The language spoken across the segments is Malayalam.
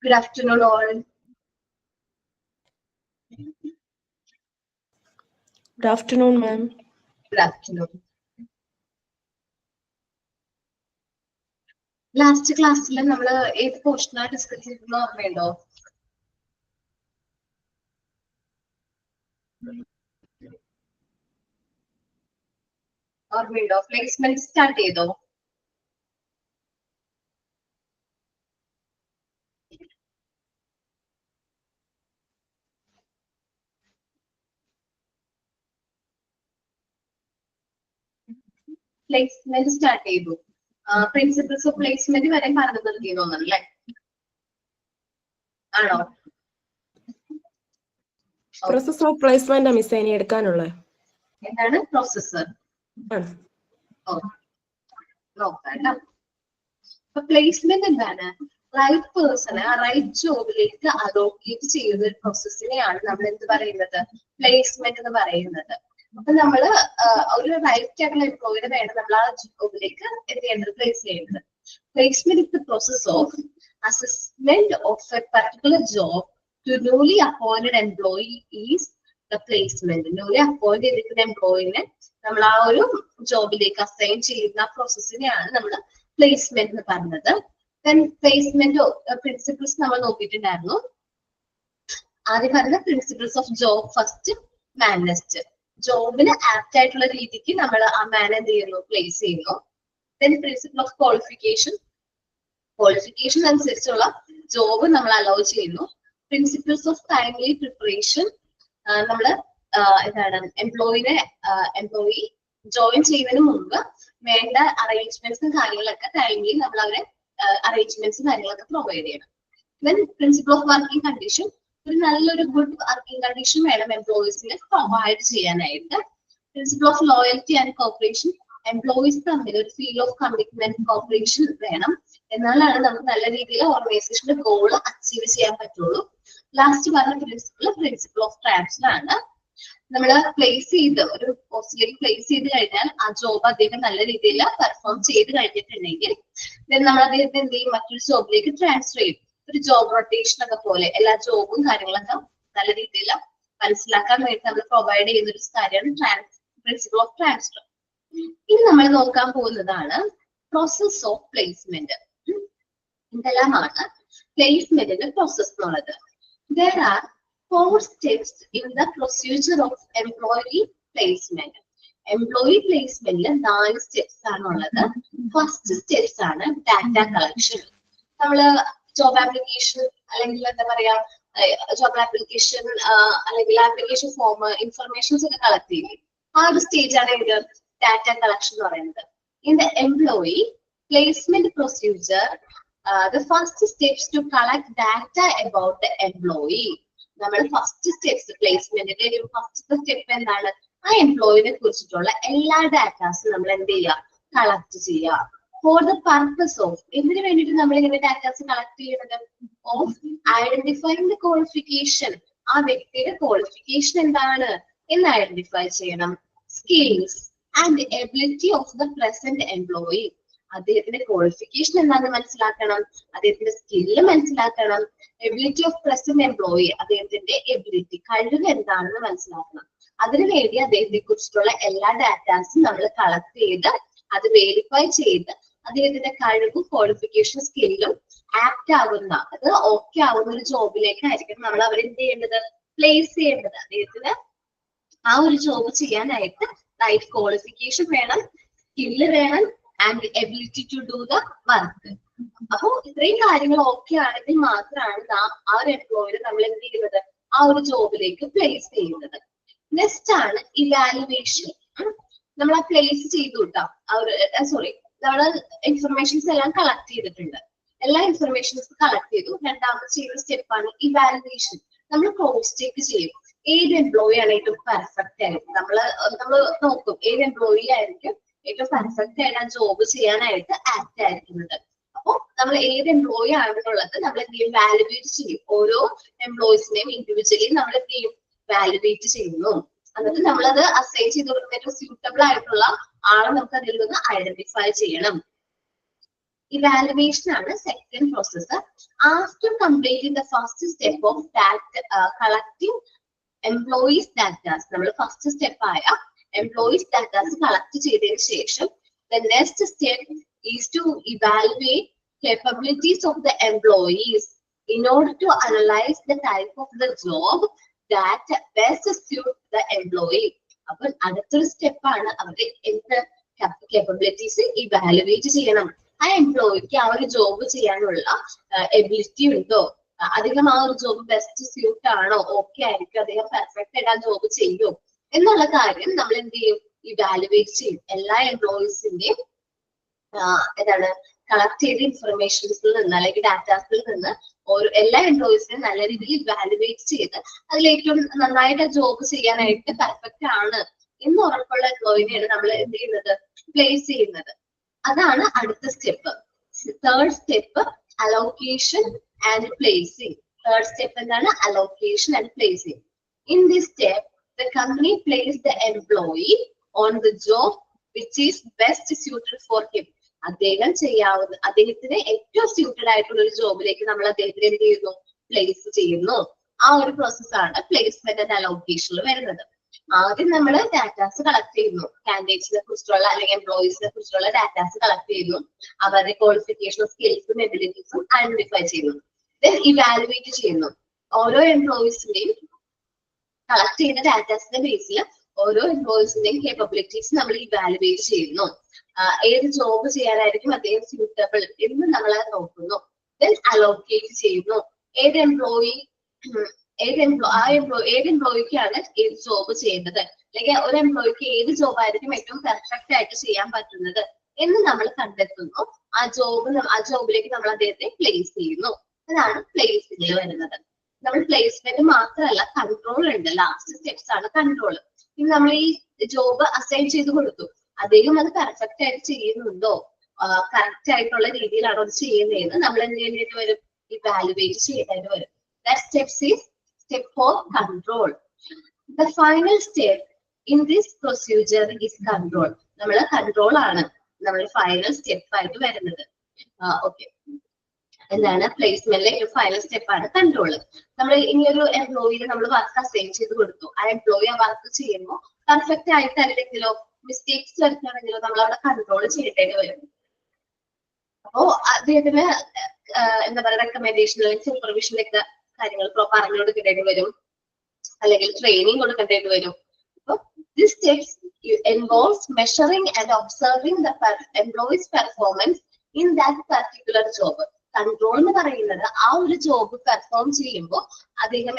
Good afternoon, all. Good afternoon, ma'am. Good afternoon. Last ക്ലാസ്സിൽ നമ്മൾ ഏത് പോർഷനാണ് ഡിസ്കസ് ചെയ്തെന്ന് ഓർമ്മയുണ്ടോ? ഓർമ്മയുണ്ടോ? പ്ലേസ്മെന്റ് സ്റ്റാർട്ട് ചെയ്തോ? പ്ലേസ്മെന്റ് സ്റ്റാർട്ട് ചെയ്തു. പ്രിൻസിപ്പിൾസ് ഓഫ് പ്ലേസ്മെന്റ് വരെ പറഞ്ഞു നൽകി തോന്നുന്നല്ലേ? ആണോ? പ്രോസസ് ഓഫ് പ്ലേസ്മെന്റ് മിസ് ഇനി എടുക്കാനുള്ളത് എന്താണ് പ്രോസസ്സർ? നോക്കാം. അപ്പൊ പ്ലേസ്മെന്റ് എന്താണ്? റൈറ്റ് പേഴ്സണെ ആ റൈറ്റ് ജോബിലേക്ക് അലോക്കേറ്റ് ചെയ്യുന്ന ഒരു പ്രോസസ്സിനെയാണ് നമ്മൾ എന്ത് പറയുന്നത്? പ്ലേസ്മെന്റ് എന്ന് പറയുന്നത്. അപ്പൊ നമ്മള് ഒരു റൈറ്റ് ആയിട്ടുള്ള എംപ്ലോയിനെ വേണം നമ്മൾ ആ ജോബിലേക്ക് എന്ത് ചെയ്യേണ്ടത്? പ്ലേസ് ചെയ്യേണ്ടത്. Placement is the process of assessment of a particular job to newly appointed employee is the placement. Newly appoint ചെയ്തിരിക്കുന്ന എംപ്ലോയിനെ നമ്മൾ ആ ഒരു ജോബിലേക്ക് അസൈൻ ചെയ്യുന്ന പ്രോസസ്സിനെയാണ് നമ്മൾ പ്ലേസ്മെന്റ് എന്ന് പറഞ്ഞത്. പ്ലേസ്മെന്റ് പ്രിൻസിപ്പിൾസ് നമ്മൾ നോക്കിയിട്ടുണ്ടായിരുന്നു. ആദ്യം പറഞ്ഞ principles of job first, man next. ജോബിന് ആപ്റ്റ് ആയിട്ടുള്ള രീതിക്ക് നമ്മൾ ആ മാൻ എന്ത് ചെയ്യുന്നു? പ്ലേസ് ചെയ്യുന്നു. പ്രിൻസിപ്പിൾ ഓഫ് ക്വാളിഫിക്കേഷൻ, ക്വാളിഫിക്കേഷൻ അനുസരിച്ചുള്ള ജോബ് നമ്മൾ അലോ ചെയ്യുന്നു. പ്രിൻസിപ്പിൾസ് ഓഫ് ടൈംലി പ്രിപ്പറേഷൻ, നമ്മള് എന്താണ് എംപ്ലോയി ജോയിൻ ചെയ്യുന്നതിന് മുമ്പ് വേണ്ട അറേഞ്ച്മെന്റ്സും കാര്യങ്ങളൊക്കെ ടൈംലി നമ്മൾ അവരെ അറേഞ്ച്മെന്റ്സും കാര്യങ്ങളൊക്കെ പ്രൊവൈഡ് ചെയ്യണം. പ്രിൻസിപ്പിൾ ഓഫ് വർക്കിംഗ് കണ്ടീഷൻ, ഒരു നല്ലൊരു ഗുഡ് വർക്കിംഗ് കണ്ടീഷൻ വേണം എംപ്ലോയീസിന് പ്രൊവൈഡ് ചെയ്യാനായിട്ട്. Principle of loyalty and cooperation, employees തമ്മിൽ ഒരു ഫീൽ ഓഫ് കമ്മിറ്റ്മെന്റ് കോപ്പറേഷൻ വേണം. എന്നാലാണ് നമുക്ക് നല്ല രീതിയിൽ ഓർഗനൈസേഷന്റെ ഗോൾ അച്ചീവ് ചെയ്യാൻ പറ്റുള്ളൂ. ലാസ്റ്റ് പറഞ്ഞ പ്രിൻസിപ്പിൾ ഓഫ് ട്രാൻസ്ഫർ ആണ്. നമ്മൾ പ്ലേസ് ചെയ്ത് ഒരു പോസ്റ്റിലേക്ക് പ്ലേസ് ചെയ്ത് കഴിഞ്ഞാൽ ആ ജോബ് അദ്ദേഹം നല്ല രീതിയിൽ പെർഫോം ചെയ്ത് കഴിഞ്ഞിട്ടുണ്ടെങ്കിൽ നമ്മൾ അദ്ദേഹത്തെ എന്ത് ചെയ്യും? മറ്റൊരു ജോബിലേക്ക് ട്രാൻസ്ഫർ ചെയ്യും. ഒരു ജോബ് റൊട്ടേഷൻ ഒക്കെ പോലെ എല്ലാ ജോബും കാര്യങ്ങളൊക്കെ നല്ല രീതിയിൽ മനസ്സിലാക്കാൻ വേണ്ടി നമ്മൾ പ്രൊവൈഡ് ചെയ്യുന്ന ഒരു കാര്യമാണ് പ്രിൻസിപ്പിൾ ഓഫ് ട്രാൻസ്ഫർ. ഇനി നമ്മൾ നോക്കാൻ പോകുന്നതാണ് പ്രോസസ് ഓഫ് പ്ലേസ്മെന്റ്. ഇതെല്ലാമാണ് പ്ലേസ്മെന്റിന്റെ പ്രോസസ് എന്നുള്ളത്. There are 4 steps in the procedure of employee placement. Employee placementൽ 4 steps ആണുള്ളത്. ഫസ്റ്റ് സ്റ്റെപ്സ് ആണ് ഡാറ്റ കളക്ഷൻ. നമ്മള് ജോബ് ആപ്ലിക്കേഷൻ അല്ലെങ്കിൽ എന്താ പറയാ ജോബ് ആപ്ലിക്കേഷൻ അല്ലെങ്കിൽ ആപ്ലിക്കേഷൻ ഫോം ഇൻഫർമേഷൻസ് ഒക്കെ കളക്ട് ചെയ്യും. ആ ഒരു സ്റ്റേജ് ആണ് ഇത് ഡാറ്റ കളക്ഷൻ എന്ന് പറയുന്നത്. In the employee placement procedure, the first steps to collect data about the employee. നമ്മൾ ഫസ്റ്റ് സ്റ്റെപ്സ് പ്ലേസ്മെന്റിന്റെ ഒരു ഫസ്റ്റ് സ്റ്റെപ്പ് എന്താണ്? ആ എംപ്ലോയിനെ കുറിച്ചിട്ടുള്ള എല്ലാ ഡാറ്റാസും നമ്മൾ എന്ത് ചെയ്യുക? കളക്ട് ചെയ്യുക. ഫോർ ദ പർപ്പസ് ഓഫ്, എന്തിനു വേണ്ടിയിട്ട് നമ്മൾ ഇങ്ങനെ ഡാറ്റാസ് കളക്ട് ചെയ്യുന്നത്? ഓഫ് ഐഡന്റിഫൈങ് ദ ക്വാളിഫിക്കേഷൻ, ആ വ്യക്തിയുടെ ക്വാളിഫിക്കേഷൻ എന്താണ് എന്ന് ഐഡന്റിഫൈ ചെയ്യണം. Skills and ability of the present employee, അദ്ദേഹത്തിന്റെ ക്വാളിഫിക്കേഷൻ എന്താണെന്ന് മനസ്സിലാക്കണം, അദ്ദേഹത്തിന്റെ സ്കില്ല് മനസ്സിലാക്കണം. എബിലിറ്റി ഓഫ് പ്രസന്റ് എംപ്ലോയി, അദ്ദേഹത്തിന്റെ എബിലിറ്റി കഴിവ് എന്താണെന്ന് മനസ്സിലാക്കണം. അതിനുവേണ്ടി അദ്ദേഹത്തെ കുറിച്ചിട്ടുള്ള എല്ലാ ഡാറ്റാസും നമ്മൾ കളക്ട് ചെയ്ത് അത് വെരിഫൈ ചെയ്ത് അദ്ദേഹത്തിന്റെ കഴിവും ക്വാളിഫിക്കേഷൻ സ്കില്ലും ആപ്റ്റ് ആവുന്ന, അത് ഓക്കെ ആവുന്ന ഒരു ജോബിലേക്കായിരിക്കും നമ്മൾ അവർ എന്ത് ചെയ്യേണ്ടത്? പ്ലേസ് ചെയ്യേണ്ടത്. അദ്ദേഹത്തിന് ആ ഒരു ജോബ് ചെയ്യാനായിട്ട് റൈറ്റ് ക്വാളിഫിക്കേഷൻ വേണം, സ്കില്ല് വേണം and ability to do the work. അപ്പൊ ഇത്രയും കാര്യങ്ങൾ ഓക്കെ ആണെങ്കിൽ മാത്രമാണ് ആ ഒരു എംപ്ലോയിനെ നമ്മൾ എന്ത് ചെയ്യുന്നത്? ആ ഒരു ജോബിലേക്ക് പ്ലേസ് ചെയ്യുന്നത്. നെക്സ്റ്റ് ആണ് ഇവാലുവേഷൻ. നമ്മൾ ആ പ്ലേസ് ചെയ്തു കിട്ടാം. സോറി, നമ്മൾ ഇൻഫർമേഷൻസ് എല്ലാം കളക്ട് ചെയ്തിട്ടുണ്ട്. എല്ലാ ഇൻഫർമേഷൻസും കളക്ട് ചെയ്തു. രണ്ടാമത് ചെയ്യുന്ന സ്റ്റെപ്പാണ് ഇവാലുവേഷൻ. നമ്മൾ ക്രോസ് ചെക്ക് ചെയ്യും ഏത് എംപ്ലോയി ആണ് ഏറ്റവും പെർഫെക്റ്റ് ആയിട്ട്. നമ്മൾ നോക്കും ഏത് എംപ്ലോയി ആയിരിക്കും ഏറ്റവും പെർഫെക്റ്റ് ആയിട്ട് ആ ജോബ് ചെയ്യാനായിട്ട് ആക്ട് ആയിരിക്കുന്നത്. അപ്പോൾ നമ്മൾ ഏത് എംപ്ലോയി ആണെന്നുള്ളത് നമ്മൾ എന്ത് ചെയ്യും? വാലുവേറ്റ് ചെയ്യും. ഓരോ എംപ്ലോയീസിനെയും ഇൻഡിവിജ്വലി നമ്മൾ എന്ത് ചെയ്യും? വാലുവേറ്റ് ചെയ്യുന്നു. എന്നിട്ട് നമ്മളത് അസൈൻ ചെയ്ത് കൊടുക്കുന്ന ഏറ്റവും സ്യൂട്ടബിൾ ആയിട്ടുള്ള ആളെ നമുക്ക് അതിൽ നിന്ന് ഐഡന്റിഫൈ ചെയ്യണം. Evaluation ആണ് second process. After completing the first step of that collecting employees data, നമ്മൾ first step ആയ employees data collect ചെയ്തതിനു ശേഷം the next step is to evaluate capabilities of the employees in order to analyze the type of the job that best suit the employee. അപ്പോൾ അടുത്തൊരു സ്റ്റെപ്പ് ആണ് അവര് എന്ത് capabilities evaluate ചെയ്യണം. ആ എംപ്ലോയിക്ക് ആ ഒരു ജോബ് ചെയ്യാനുള്ള എബിലിറ്റി ഉണ്ടോ, അധികം ആ ഒരു ജോബ് ബെസ്റ്റ് സ്യൂട്ട് ആണോ, ഓക്കെ ആയിരിക്കും, അദ്ദേഹം പെർഫെക്റ്റ് ആയിട്ട് ആ ജോബ് ചെയ്യും എന്നുള്ള കാര്യം നമ്മൾ എന്ത് ചെയ്യും, ഇവാലുവേറ്റ് ചെയ്യും. എല്ലാ എംപ്ലോയീസിന്റെയും എന്താണ് കളക്ട് ചെയ്ത ഇൻഫർമേഷൻസിൽ നിന്ന് അല്ലെങ്കിൽ ഡാറ്റാസിൽ നിന്ന് എല്ലാ എംപ്ലോയീസിനെയും നല്ല രീതിയിൽ ഇവാലുവേറ്റ് ചെയ്ത് അതിൽ ഏറ്റവും നന്നായിട്ട് ജോബ് ചെയ്യാനായിട്ട് പെർഫെക്റ്റ് ആണ് എന്ന് ഉറപ്പുള്ള എംപ്ലോയിനെയാണ് നമ്മൾ എന്ത് ചെയ്യുന്നത്, പ്ലേസ് ചെയ്യുന്നത്. അതാണ് അടുത്ത step. Third step allocation and placing. Third step എന്താണ്, allocation and placing. In this step the company places the employee on the job which is best suited for him. അദ്ദേഹത്തിന് ഏറ്റവും സ്യൂട്ടഡ് ആയിട്ടുള്ള ഒരു ജോബിലേക്ക് നമ്മൾ അദ്ദേഹത്തിന് എന്ത് ചെയ്യുന്നു, പ്ലേസ് ചെയ്യുന്നു. ആ ഒരു പ്രോസസ്സാണ് പ്ലേസ്മെന്റ് ആൻഡ് അലോക്കേഷനിൽ വരുന്നത്. ആദ്യം നമ്മൾ ഡാറ്റാസ് കളക്ട് ചെയ്യുന്നു, കാൻഡിഡേറ്റ്സിനെ കുറിച്ചുള്ള അല്ലെങ്കിൽ എംപ്ലോയീസിനെ കുറിച്ചുള്ള ഡാറ്റാസ് കളക്ട് ചെയ്യുന്നു, അവരുടെ ക്വാളിഫിക്കേഷനും സ്കിൽസും എബിലിറ്റീസും ഐഡന്റിഫൈ ചെയ്യുന്നു. ദെൻ ഇവാലുവേറ്റ് ചെയ്യുന്നു. ഓരോ എംപ്ലോയീസിന്റെയും കളക്ട് ചെയ്യുന്ന ഡാറ്റാസിന്റെ ബേസിൽ ഓരോ എംപ്ലോയീസിന്റെയും കേപ്പബിലിറ്റീസ് നമ്മൾ ഇവാലുവേറ്റ് ചെയ്യുന്നു. ഏത് ജോബ് ചെയ്യാനായിരിക്കും അദ്ദേഹം സ്യൂട്ടബിൾ എന്ന് നമ്മൾ നോക്കുന്നു. ദെൻ അലോക്കേറ്റ് ചെയ്യുന്നു. ഏത് എംപ്ലോയിക്കാണ് ഏത് ജോബ് ചെയ്യേണ്ടത്, അല്ലെങ്കിൽ ഒരു എംപ്ലോയിക്ക് ഏത് ജോബ് ആയിരിക്കും ഏറ്റവും പെർഫെക്റ്റ് ആയിട്ട് ചെയ്യാൻ പറ്റുന്നത് എന്ന് നമ്മൾ കണ്ടെത്തുന്നു. ആ ജോബിലേക്ക് നമ്മൾ അദ്ദേഹത്തെ പ്ലേസ് ചെയ്യുന്നു. അതാണ് പ്ലേസിംഗിൽ വരുന്നത്. നമ്മൾ പ്ലേസ്മെന്റ് മാത്രമല്ല, കൺട്രോൾ ഉണ്ട്. ലാസ്റ്റ് സ്റ്റെപ്സ് ആണ് കൺട്രോൾ. ഇനി നമ്മൾ ഈ ജോബ് അസൈൻ ചെയ്ത് കൊടുത്തു, അദ്ദേഹം അത് പെർഫെക്റ്റ് ആയിട്ട് ചെയ്യുന്നുണ്ടോ, കറക്റ്റ് ആയിട്ടുള്ള രീതിയിലാണോ അത് ചെയ്യുന്നതെന്ന് നമ്മൾ എന്ത് ചെയ്യേണ്ടി വരും, ഇവാലുവേറ്റ് ചെയ്യേണ്ടി വരും. That steps is step 4, control. The final step in this procedure is control. നമ്മൾ കൺട്രോൾ ആണ് നമ്മൾ ഫൈനൽ സ്റ്റെപ്പ് ആയിട്ട് വരുന്നത്. ഓക്കെ, എന്താണ് പ്ലേസ്മെന്റിലെ ഒരു ഫൈനൽ സ്റ്റെപ്പ് ആണ് കൺട്രോൾ. നമ്മൾ ഇനി ഒരു എംപ്ലോയിയെ നമ്മൾ വർക്ക് അസൈൻ ചെയ്ത് കൊടുത്തു, ആ എംപ്ലോയി ആ വർക്ക് ചെയ്യുമ്പോൾ പെർഫെക്റ്റ് ആയിട്ട് അല്ലെങ്കിലോ മിസ്റ്റേക്സ് വരുത്താണെങ്കിലോ നമ്മൾ അവിടെ കൺട്രോൾ ചെയ്യേണ്ടി വരും. അപ്പോ അദ്ദേഹത്തിന് എന്താ പറയുക, റെക്കമെൻഡേഷൻ അല്ലെങ്കിൽ സൂപ്പർവിഷനിലൊക്കെ കാര്യങ്ങൾ പറഞ്ഞു കൊടുക്കേണ്ടി വരും, അല്ലെങ്കിൽ ട്രെയിനിങ് കൊടുക്കേണ്ടി വരും. അപ്പൊ this steps involves measuring and observing the employees performance in that particular job. Control എന്ന് പറയുന്നത് ആ ഒരു ജോബ് പെർഫോം ചെയ്യുമ്പോൾ അദ്ദേഹം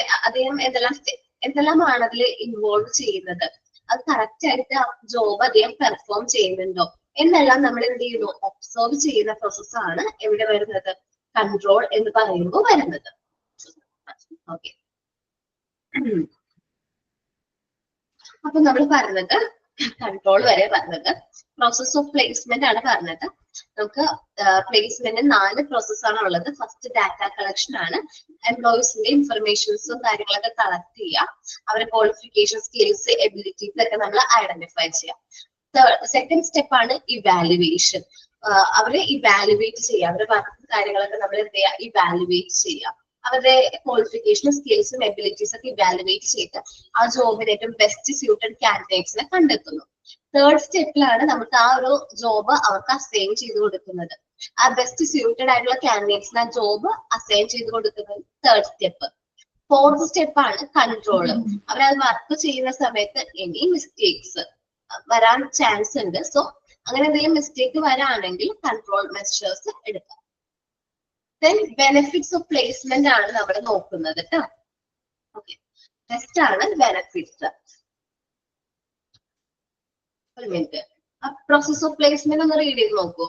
എന്തെല്ലാമാണ് അതിൽ ഇൻവോൾവ് ചെയ്യുന്നത്, അത് കറക്റ്റ് ആയിട്ട് ആ ജോബ് അദ്ദേഹം പെർഫോം ചെയ്യുന്നുണ്ടോ എന്നെല്ലാം നമ്മൾ എന്ത് ചെയ്യുന്നു, ഒബ്സർവ് ചെയ്യുന്ന പ്രോസസ്സാണ് എവിടെ വരുന്നത്, കൺട്രോൾ എന്ന് പറയുമ്പോൾ വരുന്നത്. ഓക്കെ, അപ്പൊ നമ്മൾ പറഞ്ഞത് കൺട്രോൾ വരെ പറഞ്ഞത്. പ്രോസസ് ഓഫ് പ്ലേസ്മെന്റ് ആണ് പറഞ്ഞത്. നമുക്ക് പ്ലേസ്മെന്റ് 4 പ്രോസസ്സാണ് ഉള്ളത്. ഫസ്റ്റ് ഡാറ്റ കളക്ഷൻ ആണ്. എംപ്ലോയീസിന്റെ ഇൻഫർമേഷൻസും കാര്യങ്ങളൊക്കെ കളക്ട് ചെയ്യുക, അവരുടെ ക്വാളിഫിക്കേഷൻ, സ്കിൽസ്, എബിലിറ്റീസ് ഒക്കെ നമ്മൾ ഐഡന്റിഫൈ ചെയ്യാം. സെക്കൻഡ് സ്റ്റെപ്പ് ആണ് ഇവാലുവേഷൻ. അവരെ ഇവാലുവേറ്റ് ചെയ്യുക, അവരുടെ വർക്ക് കാര്യങ്ങളൊക്കെ നമ്മൾ എന്ത് ചെയ്യുക, ഇവാലുവേറ്റ് ചെയ്യുക. അവരുടെ ക്വാളിഫിക്കേഷനും സ്കിൽസും എബിലിറ്റീസ് ഒക്കെ ഇവാലുവേറ്റ് ചെയ്ത് ആ ജോബിന് ഏറ്റവും ബെസ്റ്റ് സ്യൂട്ടഡ് കാൻഡിഡേറ്റ്സിനെ കണ്ടെത്തുന്നു. തേർഡ് സ്റ്റെപ്പിലാണ് നമുക്ക് ആ ഒരു ജോബ് അവർക്ക് അസൈൻ ചെയ്ത് കൊടുക്കുന്നത്. ആ ബെസ്റ്റ് സ്യൂട്ടഡ് ആയിട്ടുള്ള കാൻഡിഡേറ്റ്സിന് ആ ജോബ് അസൈൻ ചെയ്ത് കൊടുക്കുന്നത് തേർഡ് സ്റ്റെപ്പ്. ഫോർത്ത് സ്റ്റെപ്പ് ആണ് കൺട്രോൾ. അവരത് വർക്ക് ചെയ്യുന്ന സമയത്ത് എനി മിസ്റ്റേക്സ് വരാൻ ചാൻസ് ഉണ്ട്. സോ അങ്ങനെ എന്തെങ്കിലും മിസ്റ്റേക്ക് വരാണെങ്കിൽ കൺട്രോൾ മെഷേഴ്സ് എടുക്കാം. ദെൻ ബെനിഫിറ്റ്സ് ഓഫ് പ്ലേസ്മെന്റ് ആണ് നമ്മൾ നോക്കുന്നത് കേട്ടോ. ഓക്കെ, നെക്സ്റ്റ് ആണ് ബെനിഫിറ്റ്സ്. ഒരു മിനിറ്റ്, പ്രോസസ് ഓഫ് പ്ലേസ്മെന്റ് ഒന്ന് റീഡ് ചെയ്ത് നോക്കൂ.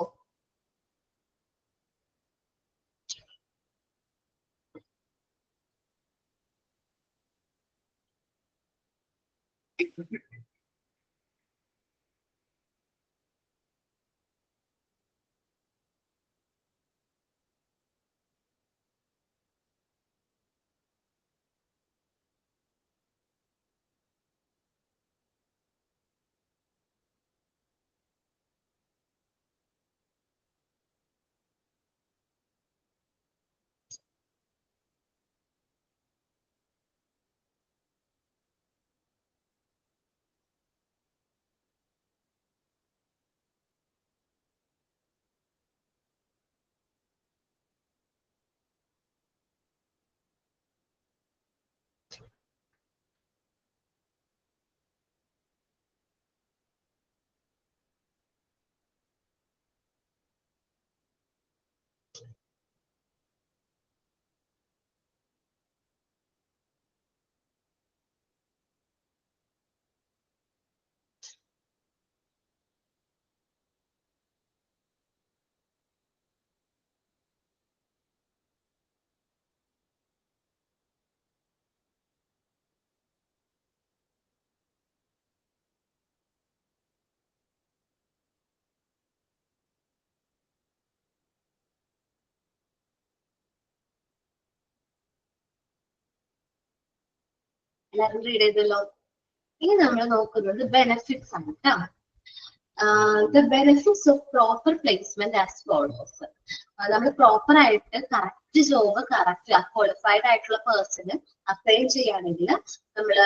എല്ലാവരും റീഡ് ചെയ്തല്ലോ. ഇനി നമ്മൾ നോക്കുന്നത് ബെനിഫിറ്റ്സ് ആണ് കേട്ടോ. The benefits of proper placement as follows. നമ്മൾ പ്രോപ്പർ ആയിട്ട് കറക്റ്റ് ജോബ് കറക്റ്റ് ക്വാളിഫൈഡ് ആയിട്ടുള്ള പേഴ്സണ് അസൈൻ ചെയ്യുകയാണെങ്കിൽ നമ്മൾ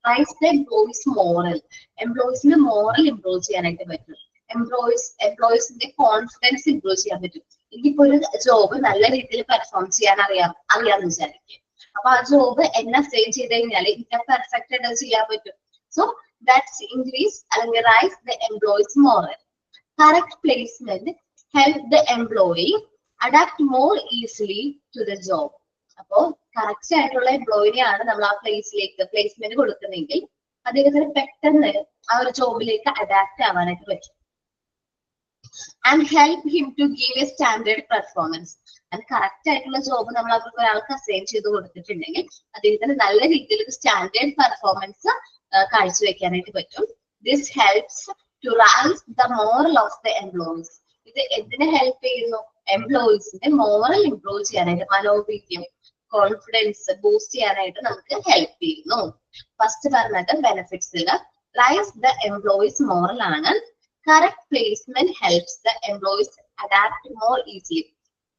റൈസ് ദ എംപ്ലോയീസ് മോറൽ, എംപ്ലോയീസിന്റെ മോറൽ ഇംപ്രൂവ് ചെയ്യാനായിട്ട് പറ്റും. എംപ്ലോയീസിന്റെ കോൺഫിഡൻസ് ഇംപ്രൂവ് ചെയ്യാൻ പറ്റും. എനിക്കിപ്പോ ഒരു ജോബ് നല്ല രീതിയിൽ പെർഫോം ചെയ്യാൻ അറിയാമെന്ന് വിചാരിക്കും. അപ്പൊ ആ ജോബ് എന്നെ അസൈൻ ചെയ്ത് കഴിഞ്ഞാൽ എനിക്ക് പെർഫെക്റ്റ് ആയിട്ട് ചെയ്യാൻ പറ്റും. So that's increase and rise the employee's morale. Correct placement help the employee adapt more easily to the job. അപ്പോ കറക്റ്റ് ആയിട്ടുള്ള എംപ്ലോയിനെയാണ് നമ്മൾ ആ പ്ലേസ്മെന്റ് കൊടുക്കുന്നെങ്കിൽ അദ്ദേഹത്തിന് പെട്ടെന്ന് ആ ഒരു ജോബിലേക്ക് അഡാപ്റ്റ് ആവാനായിട്ട് പറ്റും. And help him to give a standard performance. അത് കറക്റ്റ് ആയിട്ടുള്ള ജോബ് നമ്മൾ അവർക്ക് ഒരാൾക്ക് അസൈൻ ചെയ്ത് കൊടുത്തിട്ടുണ്ടെങ്കിൽ അദ്ദേഹത്തിന് നല്ല രീതിയിൽ ഒരു സ്റ്റാൻഡേർഡ് പെർഫോമൻസ് കാഴ്ചവെക്കാനായിട്ട് പറ്റും. This helps to raise the moral of the employees. ഇത് എന്തിനെ ഹെൽപ്പ് ചെയ്യുന്നു? എംപ്ലോയീസിന്റെ മോറൽ ഇംപ്രൂവ് ചെയ്യാനായിട്ട്, മനോവീര്യം കോൺഫിഡൻസ് ബൂസ്റ്റ് ചെയ്യാനായിട്ട് നമുക്ക് ഹെൽപ്പ് ചെയ്യുന്നു. ഫസ്റ്റ് പറഞ്ഞത് ബെനിഫിറ്റ്സിൽ റൈസ് ദ എംപ്ലോയീസ് മോറൽ ആണ്. Correct placement helps the employees adapt more easily.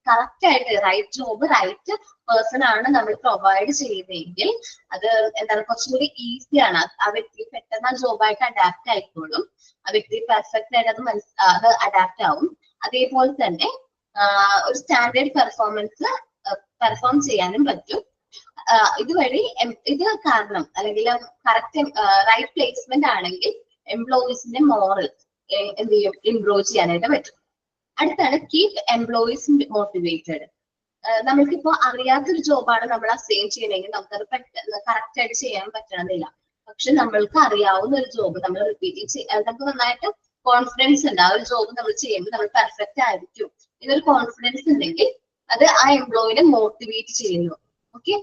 Correct ആയിട്ട് റൈറ്റ് ജോബ് റൈറ്റ് പേഴ്സൺ ആണ് നമ്മൾ പ്രൊവൈഡ് ചെയ്യുന്നതെങ്കിൽ അത് എന്താണ് കുറച്ചും കൂടി ഈസിയാണ്. ആ വ്യക്തി പെട്ടെന്ന് ആ ജോബായിട്ട് അഡാപ്റ്റ് ആയിക്കോളും. ആ വ്യക്തി പെർഫെക്റ്റ് ആയിട്ട് അത് അഡാപ്റ്റ് ആവും. അതേപോലെ തന്നെ ഒരു സ്റ്റാൻഡേർഡ് പെർഫോം ചെയ്യാനും പറ്റും. ഇതുവഴി ഇത് കാരണം അല്ലെങ്കിൽ കറക്റ്റ് റൈറ്റ് പ്ലേസ്മെന്റ് ആണെങ്കിൽ എംപ്ലോയീസിന്റെ മോറൽ എന്ത് ചെയ്യും? ഇംപ്രൂവ് ചെയ്യാനായിട്ട് പറ്റും. അടുത്താണ് കീപ് എംപ്ലോയീസ് മോട്ടിവേറ്റഡ്. നമ്മൾക്കിപ്പോ അറിയാത്തൊരു ജോബാണ് നമ്മൾ അസൈൻ ചെയ്യണമെങ്കിൽ നമുക്കത് പെട്ടെന്ന് കറക്റ്റ് ആയിട്ട് ചെയ്യാൻ പറ്റണമെന്നില്ല. പക്ഷെ നമ്മൾക്ക് അറിയാവുന്ന ഒരു ജോബ് നമ്മൾ റിപ്പീറ്റ് നമുക്ക് നന്നായിട്ട് കോൺഫിഡൻസ് ഉണ്ട്. ആ ഒരു ജോബ് നമ്മൾ ചെയ്യുമ്പോൾ നമ്മൾ പെർഫെക്റ്റ് ആയിരിക്കും എന്നൊരു കോൺഫിഡൻസ് ഉണ്ടെങ്കിൽ അത് ആ എംപ്ലോയിനെ മോട്ടിവേറ്റ് ചെയ്യുന്നു. Okay,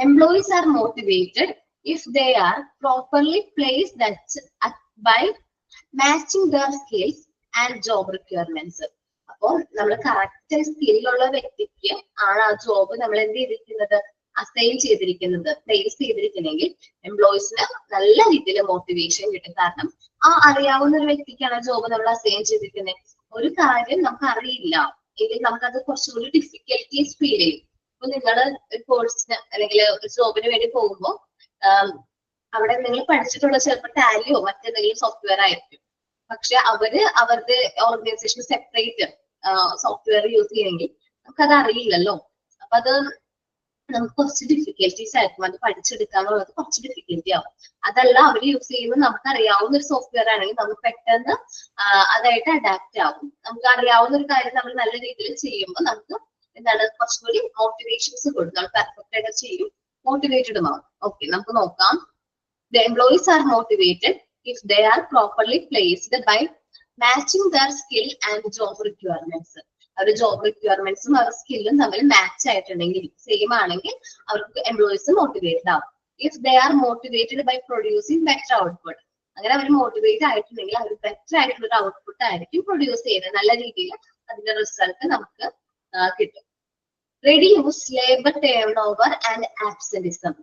employees are motivated if they are properly placed by matching their skills and job requirements. അപ്പോൾ നമ്മൾ കറക്റ്റ് സ്കില്ലുള്ള വ്യക്തിക്ക് ആണ് ആ ജോബ് നമ്മൾ എന്ത് ചെയ്തിരിക്കുന്നത്? അസൈൻ ചെയ്തിരിക്കുന്നത്, പ്ലേസ് ചെയ്തിരിക്കുന്നെങ്കിൽ എംപ്ലോയീസിന് നല്ല രീതിയിൽ മോട്ടിവേഷൻ കിട്ടും. കാരണം ആ അറിയാവുന്ന ഒരു വ്യക്തിക്കാണ് ആ ജോബ് നമ്മൾ അസൈൻ ചെയ്തിരിക്കുന്നത്. ഒരു കാര്യം നമുക്ക് അറിയില്ല എങ്കിൽ നമുക്കത് കുറച്ചുകൂടി ഡിഫിക്കൽറ്റീസ് ഫീൽ ചെയ്യും. ഇപ്പൊ നിങ്ങൾ ഒരു കോഴ്സിന് അല്ലെങ്കിൽ ജോബിന് വേണ്ടി പോകുമ്പോൾ അവിടെ നിങ്ങൾ പഠിച്ചിട്ടുള്ള ചിലപ്പോൾ ടാലിയോ മറ്റെന്തെങ്കിലും സോഫ്റ്റ്വെയർ ആയിരിക്കും. പക്ഷെ അവരുടെ ഓർഗനൈസേഷൻ സെപ്പറേറ്റ് സോഫ്റ്റ്വെയർ യൂസ് ചെയ്യണമെങ്കിൽ നമുക്കത് അറിയില്ലല്ലോ. അപ്പൊ അത് നമുക്ക് കുറച്ച് ഡിഫിക്കൽറ്റീസ് ആയിരിക്കും. അത് പഠിച്ചെടുക്കാന്നുള്ളത് കുറച്ച് ഡിഫിക്കൽറ്റി ആവും. അതല്ല അവർ യൂസ് ചെയ്യുമ്പോൾ നമുക്ക് അറിയാവുന്ന ഒരു സോഫ്റ്റ്വെയർ ആണെങ്കിൽ നമുക്ക് പെട്ടെന്ന് അതായിട്ട് അഡാപ്റ്റ് ആവും. നമുക്ക് അറിയാവുന്ന ഒരു കാര്യം നമ്മൾ നല്ല രീതിയിൽ ചെയ്യുമ്പോൾ നമുക്ക് എന്താണ് കുറച്ചുകൂടി മോട്ടിവേഷൻസ് കൊടുക്കും. നമ്മൾ പെർഫെക്റ്റ് ആയിട്ട് ചെയ്യും, മോട്ടിവേറ്റഡും ആവും. ഓക്കെ, നമുക്ക് നോക്കാം. The employees are motivated if they are properly placed by matching their skill and job requirements. അവരുടെ ജോബ് റിക്വയർമെന്റ്സും അവരുടെ സ്കില്ലും തമ്മിൽ മാച്ച് ആയിട്ടുണ്ടെങ്കിൽ സെയിം ആണെങ്കിൽ അവർക്ക് എംപ്ലോയീസ് മോട്ടിവേറ്റഡ് ആവും. If they are motivated by producing better output, അങ്ങനെ അവർ മോട്ടിവേറ്റ് ആയിട്ടുണ്ടെങ്കിൽ അവർ ബെറ്റർ ആയിട്ടുള്ള ഒരു ഔട്ട്പുട്ട് ആയിരിക്കും പ്രൊഡ്യൂസ് ചെയ്യുന്നത്. നല്ല രീതിയിൽ അതിന്റെ റിസൾട്ട് നമുക്ക് കിട്ടും. Reduce labour turnover and absenteeism.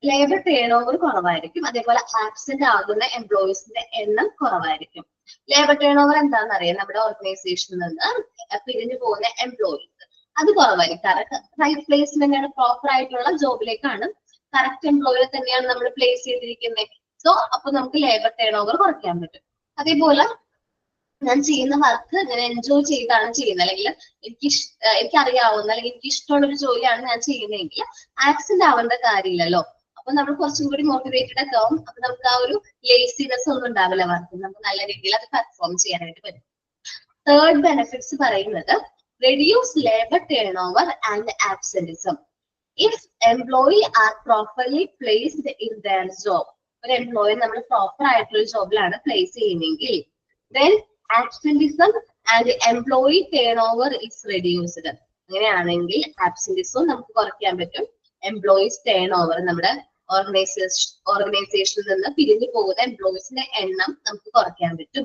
Labour turnover കുറവായിരിക്കും. അതേപോലെ ആബ്സെന്റ് ആകുന്ന എംപ്ലോയീസിന്റെ എണ്ണം കുറവായിരിക്കും. ലേബർ ടേൺ ഓവർ എന്താണെന്ന് അറിയാം. നമ്മുടെ ഓർഗനൈസേഷനിൽ നിന്ന് പിരിഞ്ഞു പോകുന്ന എംപ്ലോയീസ് അത് കുറവായിരിക്കും. കാരണം റൈറ്റ് പ്ലേസ്മെന്റ് ആണ്, പ്രോപ്പർ ആയിട്ടുള്ള ജോബിലേക്കാണ്, കറക്റ്റ് എംപ്ലോയിയെ തന്നെയാണ് നമ്മൾ പ്ലേസ് ചെയ്തിരിക്കുന്നത്. സോ അപ്പൊ നമുക്ക് ലേബർ ടേൺ ഓവർ കുറയ്ക്കാൻ പറ്റും. അതേപോലെ ഞാൻ ചെയ്യുന്ന വർക്ക് ഞാൻ എൻജോയ് ചെയ്താണ് ചെയ്യുന്നത്, അല്ലെങ്കിൽ എനിക്ക് അറിയാവുന്ന അല്ലെങ്കിൽ എനിക്ക് ഇഷ്ടമുള്ള ഒരു ജോലിയാണ് ഞാൻ ചെയ്യുന്നതെങ്കിൽ ആക്സിഡന്റ് ആവേണ്ട കാര്യമില്ലല്ലോ. അപ്പൊ നമ്മൾ കുറച്ചും കൂടി മോട്ടിവേറ്റഡ് ഒക്കെ ആവും. അപ്പൊ നമുക്ക് ആ ഒരു ലേസിനെസ് ഒന്നും ഉണ്ടാവില്ല വർക്കിൽ. നമുക്ക് നല്ല രീതിയിൽ അത് പെർഫോം ചെയ്യാനായിട്ട് പറ്റും. തേർഡ് ബെനിഫിറ്റ്സ് പറയുന്നത് reduce labour turnover and absenteeism. If employee are properly placed in their job, ഒരു എംപ്ലോയി നമ്മൾ പ്രോപ്പർ ആയിട്ടുള്ള ജോബിലാണ് പ്ലേസ് ചെയ്യുന്നതെങ്കിൽ then absenteeism and employee turnover is reduced. അങ്ങനെയാണെങ്കിൽ ആബ്സെന്റിസം നമുക്ക് കുറയ്ക്കാൻ പറ്റും. എംപ്ലോയീസ് ടേൺ ഓവർ, നമ്മുടെ ഓർഗനൈസേഷനിൽ നിന്ന് പിരിഞ്ഞു പോകുന്ന എംപ്ലോയീസിന്റെ എണ്ണം നമുക്ക് കുറയ്ക്കാൻ പറ്റും.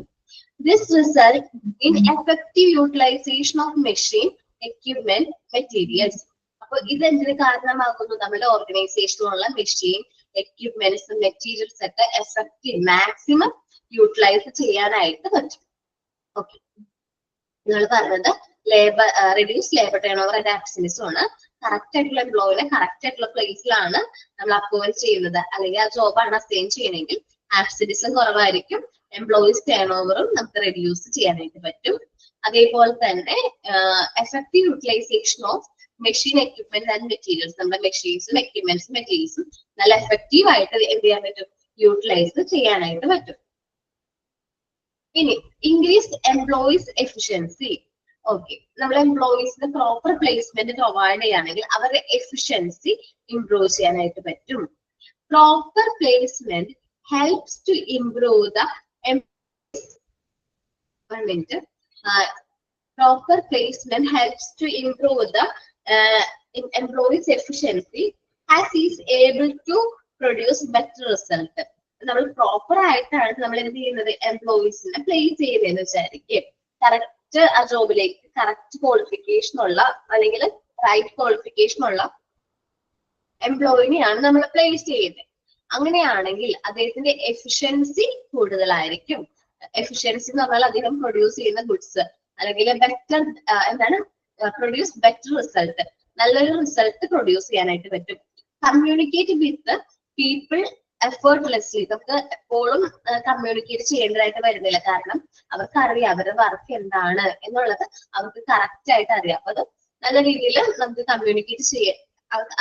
This result in effective utilisation of machine, equipment, materials. അപ്പൊ അപ്പൊ ഇതെന്തിന് കാരണമാകുന്നു? നമ്മുടെ ഓർഗനൈസേഷനിലുള്ള മെഷീൻ, എക്യുപ്മെന്റ്സ്, മെറ്റീരിയൽസ് ഒക്കെ എഫക്റ്റീവ് മാക്സിമം യൂട്ടിലൈസ് ചെയ്യാനായിട്ട് പറ്റും. ഓക്കെ, നിങ്ങൾ പറഞ്ഞത് labour reduce labour turnover and absenteeism ആണ്. കറക്റ്റ് ആയിട്ടുള്ള എംപ്ലോയിനെ കറക്റ്റ് ആയിട്ടുള്ള പ്ലേസിലാണ് നമ്മൾ അപ്പോയിന്റ് ചെയ്യുന്നത്, അല്ലെങ്കിൽ ആ ജോബാണ് അസൈൻ ചെയ്യണമെങ്കിൽ ആബ്സെന്റിസം കുറവായിരിക്കും, എംപ്ലോയീസ് ടേൺ ഓവറും നമുക്ക് റെഡ്യൂസ് ചെയ്യാനായിട്ട് പറ്റും. അതേപോലെ തന്നെ effective utilisation of machine, equipment and materials, നമ്മുടെ മെഷീൻസും എക്യുപ്മെന്റ്സും മെറ്റീരിയൽസും നല്ല എഫക്റ്റീവ് ആയിട്ട് എന്ത് ചെയ്യാൻ പറ്റും? യൂട്ടിലൈസ് ചെയ്യാനായിട്ട് പറ്റും. ഇനി ഇൻക്രീസ് എംപ്ലോയീസ് എഫിഷ്യൻസി. ഓക്കെ, നമ്മൾ എംപ്ലോയീസിന് പ്രോപ്പർ പ്ലേസ്മെന്റ് പ്രൊവൈഡ് ചെയ്യുകയാണെങ്കിൽ അവരുടെ എഫിഷ്യൻസി ഇംപ്രൂവ് ചെയ്യാനായിട്ട് പറ്റും. Proper placement helps to improve the proper placement helps to improve the employees efficiency as he is able to produce better result. നമ്മൾ പ്രോപ്പർ ആയിട്ടാണ് നമ്മൾ എന്ത് ചെയ്യുന്നത്? എംപ്ലോയീസിനെ പ്ലേസ് ചെയ്യുന്നതെന്ന് വിചാരിക്കും. കറക്റ്റ് ആ ജോബിലേക്ക് കറക്റ്റ് ക്വാളിഫിക്കേഷൻ ഉള്ള അല്ലെങ്കിൽ റൈറ്റ് ക്വാളിഫിക്കേഷൻ ഉള്ള എംപ്ലോയിനെയാണ് നമ്മൾ പ്ലേസ് ചെയ്യുന്നത്. അങ്ങനെയാണെങ്കിൽ അദ്ദേഹത്തിന്റെ എഫിഷ്യൻസി കൂടുതലായിരിക്കും. എഫിഷ്യൻസി എന്ന് പറഞ്ഞാൽ അദ്ദേഹം പ്രൊഡ്യൂസ് ചെയ്യുന്ന ഗുഡ്സ് അല്ലെങ്കിൽ ബെറ്റർ എന്താണ് പ്രൊഡ്യൂസ് ബെറ്റർ റിസൾട്ട്, നല്ലൊരു റിസൾട്ട് പ്രൊഡ്യൂസ് ചെയ്യാനായിട്ട് പറ്റും. Communicate with people effortlessly. നമുക്ക് എപ്പോഴും കമ്മ്യൂണിക്കേറ്റ് ചെയ്യേണ്ടതായിട്ട് വരുന്നില്ല, കാരണം അവർക്ക് അറിയാം അവരുടെ വർക്ക് എന്താണ് എന്നുള്ളത് അവർക്ക് കറക്റ്റ് ആയിട്ട് അറിയാം. അപ്പൊ അത് നല്ല രീതിയിൽ നമുക്ക് കമ്മ്യൂണിക്കേറ്റ് ചെയ്യാൻ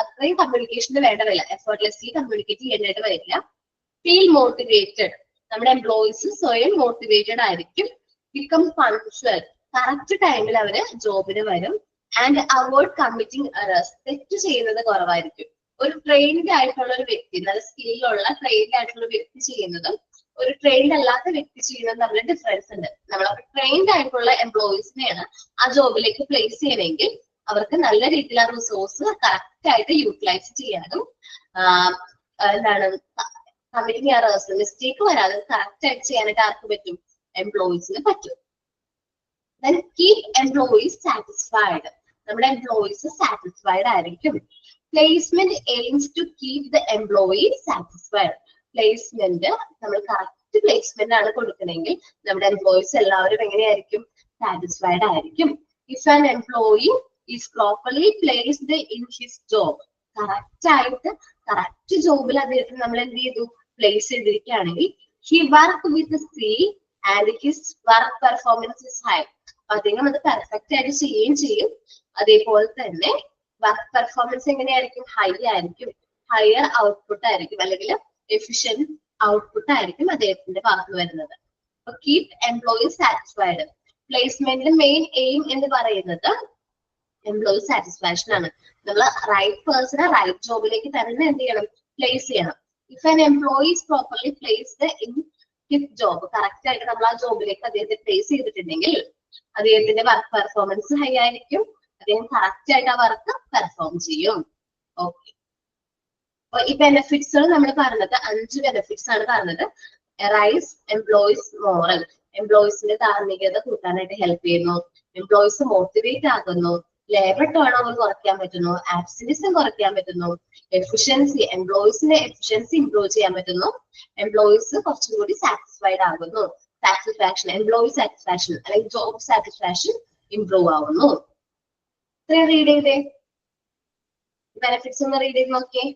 അത്രയും കമ്മ്യൂണിക്കേഷന് വേണ്ട വരില്ല, എഫേർട്ട്ലെസ്ലി കമ്മ്യൂണിക്കേറ്റ് ചെയ്യാനായിട്ട് വരില്ല. ഫീൽ മോട്ടിവേറ്റഡ്, നമ്മുടെ എംപ്ലോയീസ് സ്വയം മോട്ടിവേറ്റഡ് ആയിരിക്കും. ബിക്കം പങ്ക്ച്വൽ, കറക്റ്റ് ടൈമിൽ അവര് ജോബിന് വരും. ആൻഡ് അവോയ്ഡ് കമ്മിറ്റിംഗ് എറേഴ്സ്, തെറ്റ് ചെയ്യുന്നത് കുറവായിരിക്കും. ഒരു ട്രെയിൻഡ് ആയിട്ടുള്ള ഒരു വ്യക്തി, നല്ല സ്കില്ലുള്ള ട്രെയിൻഡ് ആയിട്ടുള്ള ഒരു വ്യക്തി ചെയ്യുന്നതും ഒരു ട്രെയിൻഡ് അല്ലാത്ത വ്യക്തി ചെയ്യുന്നതും തമ്മിൽ ഡിഫറൻസ് ഉണ്ട്. നമ്മൾ ട്രെയിൻഡ് ആയിട്ടുള്ള എംപ്ലോയീസിനെയാണ് ആ ജോബിലേക്ക് പ്ലേസ് ചെയ്യണമെങ്കിൽ അവർക്ക് നല്ല രീതിയിൽ ആ റിസോഴ്സ് കറക്റ്റ് ആയിട്ട് യൂട്ടിലൈസ് ചെയ്യാനും എന്താണ് കമ്മിറ്റിംഗ് എറേഴ്സ്, മിസ്റ്റേക്ക് വരാതെ കറക്റ്റ് ആയിട്ട് ചെയ്യാനായിട്ട് ആർക്ക് പറ്റും? എംപ്ലോയീസിന് പറ്റും. Then keep employees satisfied. നമ്മുടെ എംപ്ലോയീസ് സാറ്റിസ്ഫൈഡ് ആയിരിക്കും. Placement aims to keep the employees satisfied. Placement നമ്മൾ കറക്റ്റ് പ്ലേസ്മെന്റ് ആണ് കൊടുക്കണമെങ്കിൽ നമ്മുടെ എംപ്ലോയീസ് എല്ലാവരും എങ്ങനെയായിരിക്കും? സാറ്റിസ്ഫൈഡ് ആയിരിക്കും. If an employee is properly placed in his job, correct ആയിട്ട് കറക്റ്റ് ജോബിൽ അദ്ദേഹത്തിന് നമ്മൾ എന്ത് ചെയ്തു? പ്ലേസ് ചെയ്തിരിക്കുകയാണെങ്കിൽ he work with zeal and his work performance is high. അദ്ദേഹം അത് പെർഫെക്റ്റ് ആയിട്ട് ചെയ്യുകയും ചെയ്യും. അതേപോലെ തന്നെ വർക്ക് പെർഫോമൻസ് എങ്ങനെയായിരിക്കും? ഹൈ ആയിരിക്കും. ഹയർ ഔട്ട്പുട്ട് ആയിരിക്കും, അല്ലെങ്കിൽ എഫിഷ്യന്റ് ഔട്ട്പുട്ട് ആയിരിക്കും അദ്ദേഹത്തിന്റെ ഭാഗത്ത് വരുന്നത്. അപ്പൊ കീപ് എംപ്ലോയീസ് സാറ്റിസ്ഫൈഡ്. പ്ലേസ്മെന്റിന്റെ മെയിൻ എയിം എന്ന് പറയുന്നത് എംപ്ലോയി സാറ്റിസ്ഫാക്ഷൻ ആണ്. നമ്മൾ റൈറ്റ് പേഴ്സണെ റൈറ്റ് ജോബിലേക്ക് തന്നെ എന്ത് ചെയ്യണം? പ്ലേസ് ചെയ്യണം. If an employee is properly placed in his job, correct ആയിട്ട് നമ്മൾ ആ ജോബിലേക്ക് അദ്ദേഹത്തെ പ്ലേസ് ചെയ്തിട്ടുണ്ടെങ്കിൽ അദ്ദേഹത്തിന്റെ വർക്ക് പെർഫോമൻസ് ഹൈ ആയിരിക്കും. അദ്ദേഹം കറക്റ്റ് ആയിട്ട് ആ വർക്ക് പെർഫോം ചെയ്യും. ഓക്കെ, അപ്പൊ ഈ ബെനിഫിറ്റ്സുകൾ നമ്മൾ പറഞ്ഞത് 5 ബെനിഫിറ്റ്സ് ആണ് പറഞ്ഞത്. റൈസ് എംപ്ലോയീസ് മോറൽ, എംപ്ലോയീസിന്റെ ധാർമ്മികത കൂട്ടാനായിട്ട് ഹെൽപ്പ് ചെയ്യുന്നു. എംപ്ലോയീസ് മോട്ടിവേറ്റ് ആകുന്നു. ലേബർ ടേൺ ഓവർ കുറയ്ക്കാൻ പറ്റുന്നു. ആബ്സെന്റിസം കുറയ്ക്കാൻ പറ്റുന്നു. എഫിഷ്യൻസി, എംപ്ലോയീസിന്റെ എഫിഷ്യൻസി ഇംപ്രൂവ് ചെയ്യാൻ പറ്റുന്നു. എംപ്ലോയീസ് കുറച്ചും കൂടി സാറ്റിസ്ഫൈഡ് ആകുന്നു. സാറ്റിസ്ഫാക്ഷൻ, എംപ്ലോയി സാറ്റിസ്ഫാക്ഷൻ അല്ലെങ്കിൽ ജോബ് സാറ്റിസ്ഫാക്ഷൻ ഇംപ്രൂവ് ആവുന്നു. ഇത്രയും റീഡ് ചെയ്തേ, ബെനിഫിറ്റ്സ് ഒന്ന് റീഡ് ചെയ്ത് നോക്കിയേ.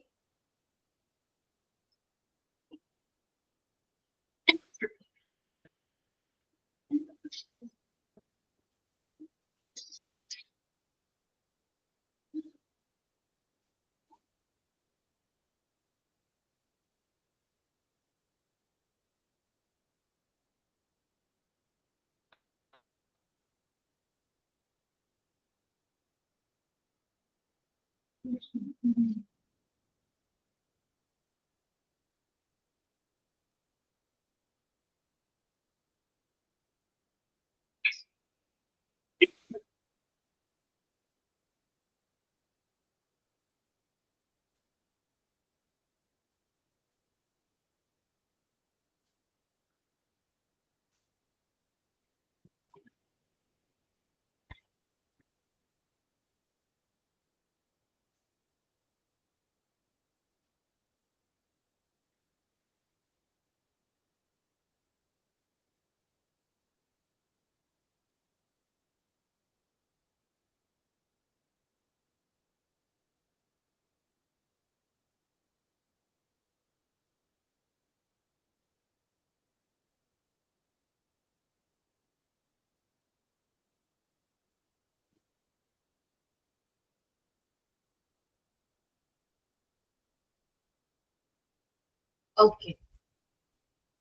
ഓക്കെ,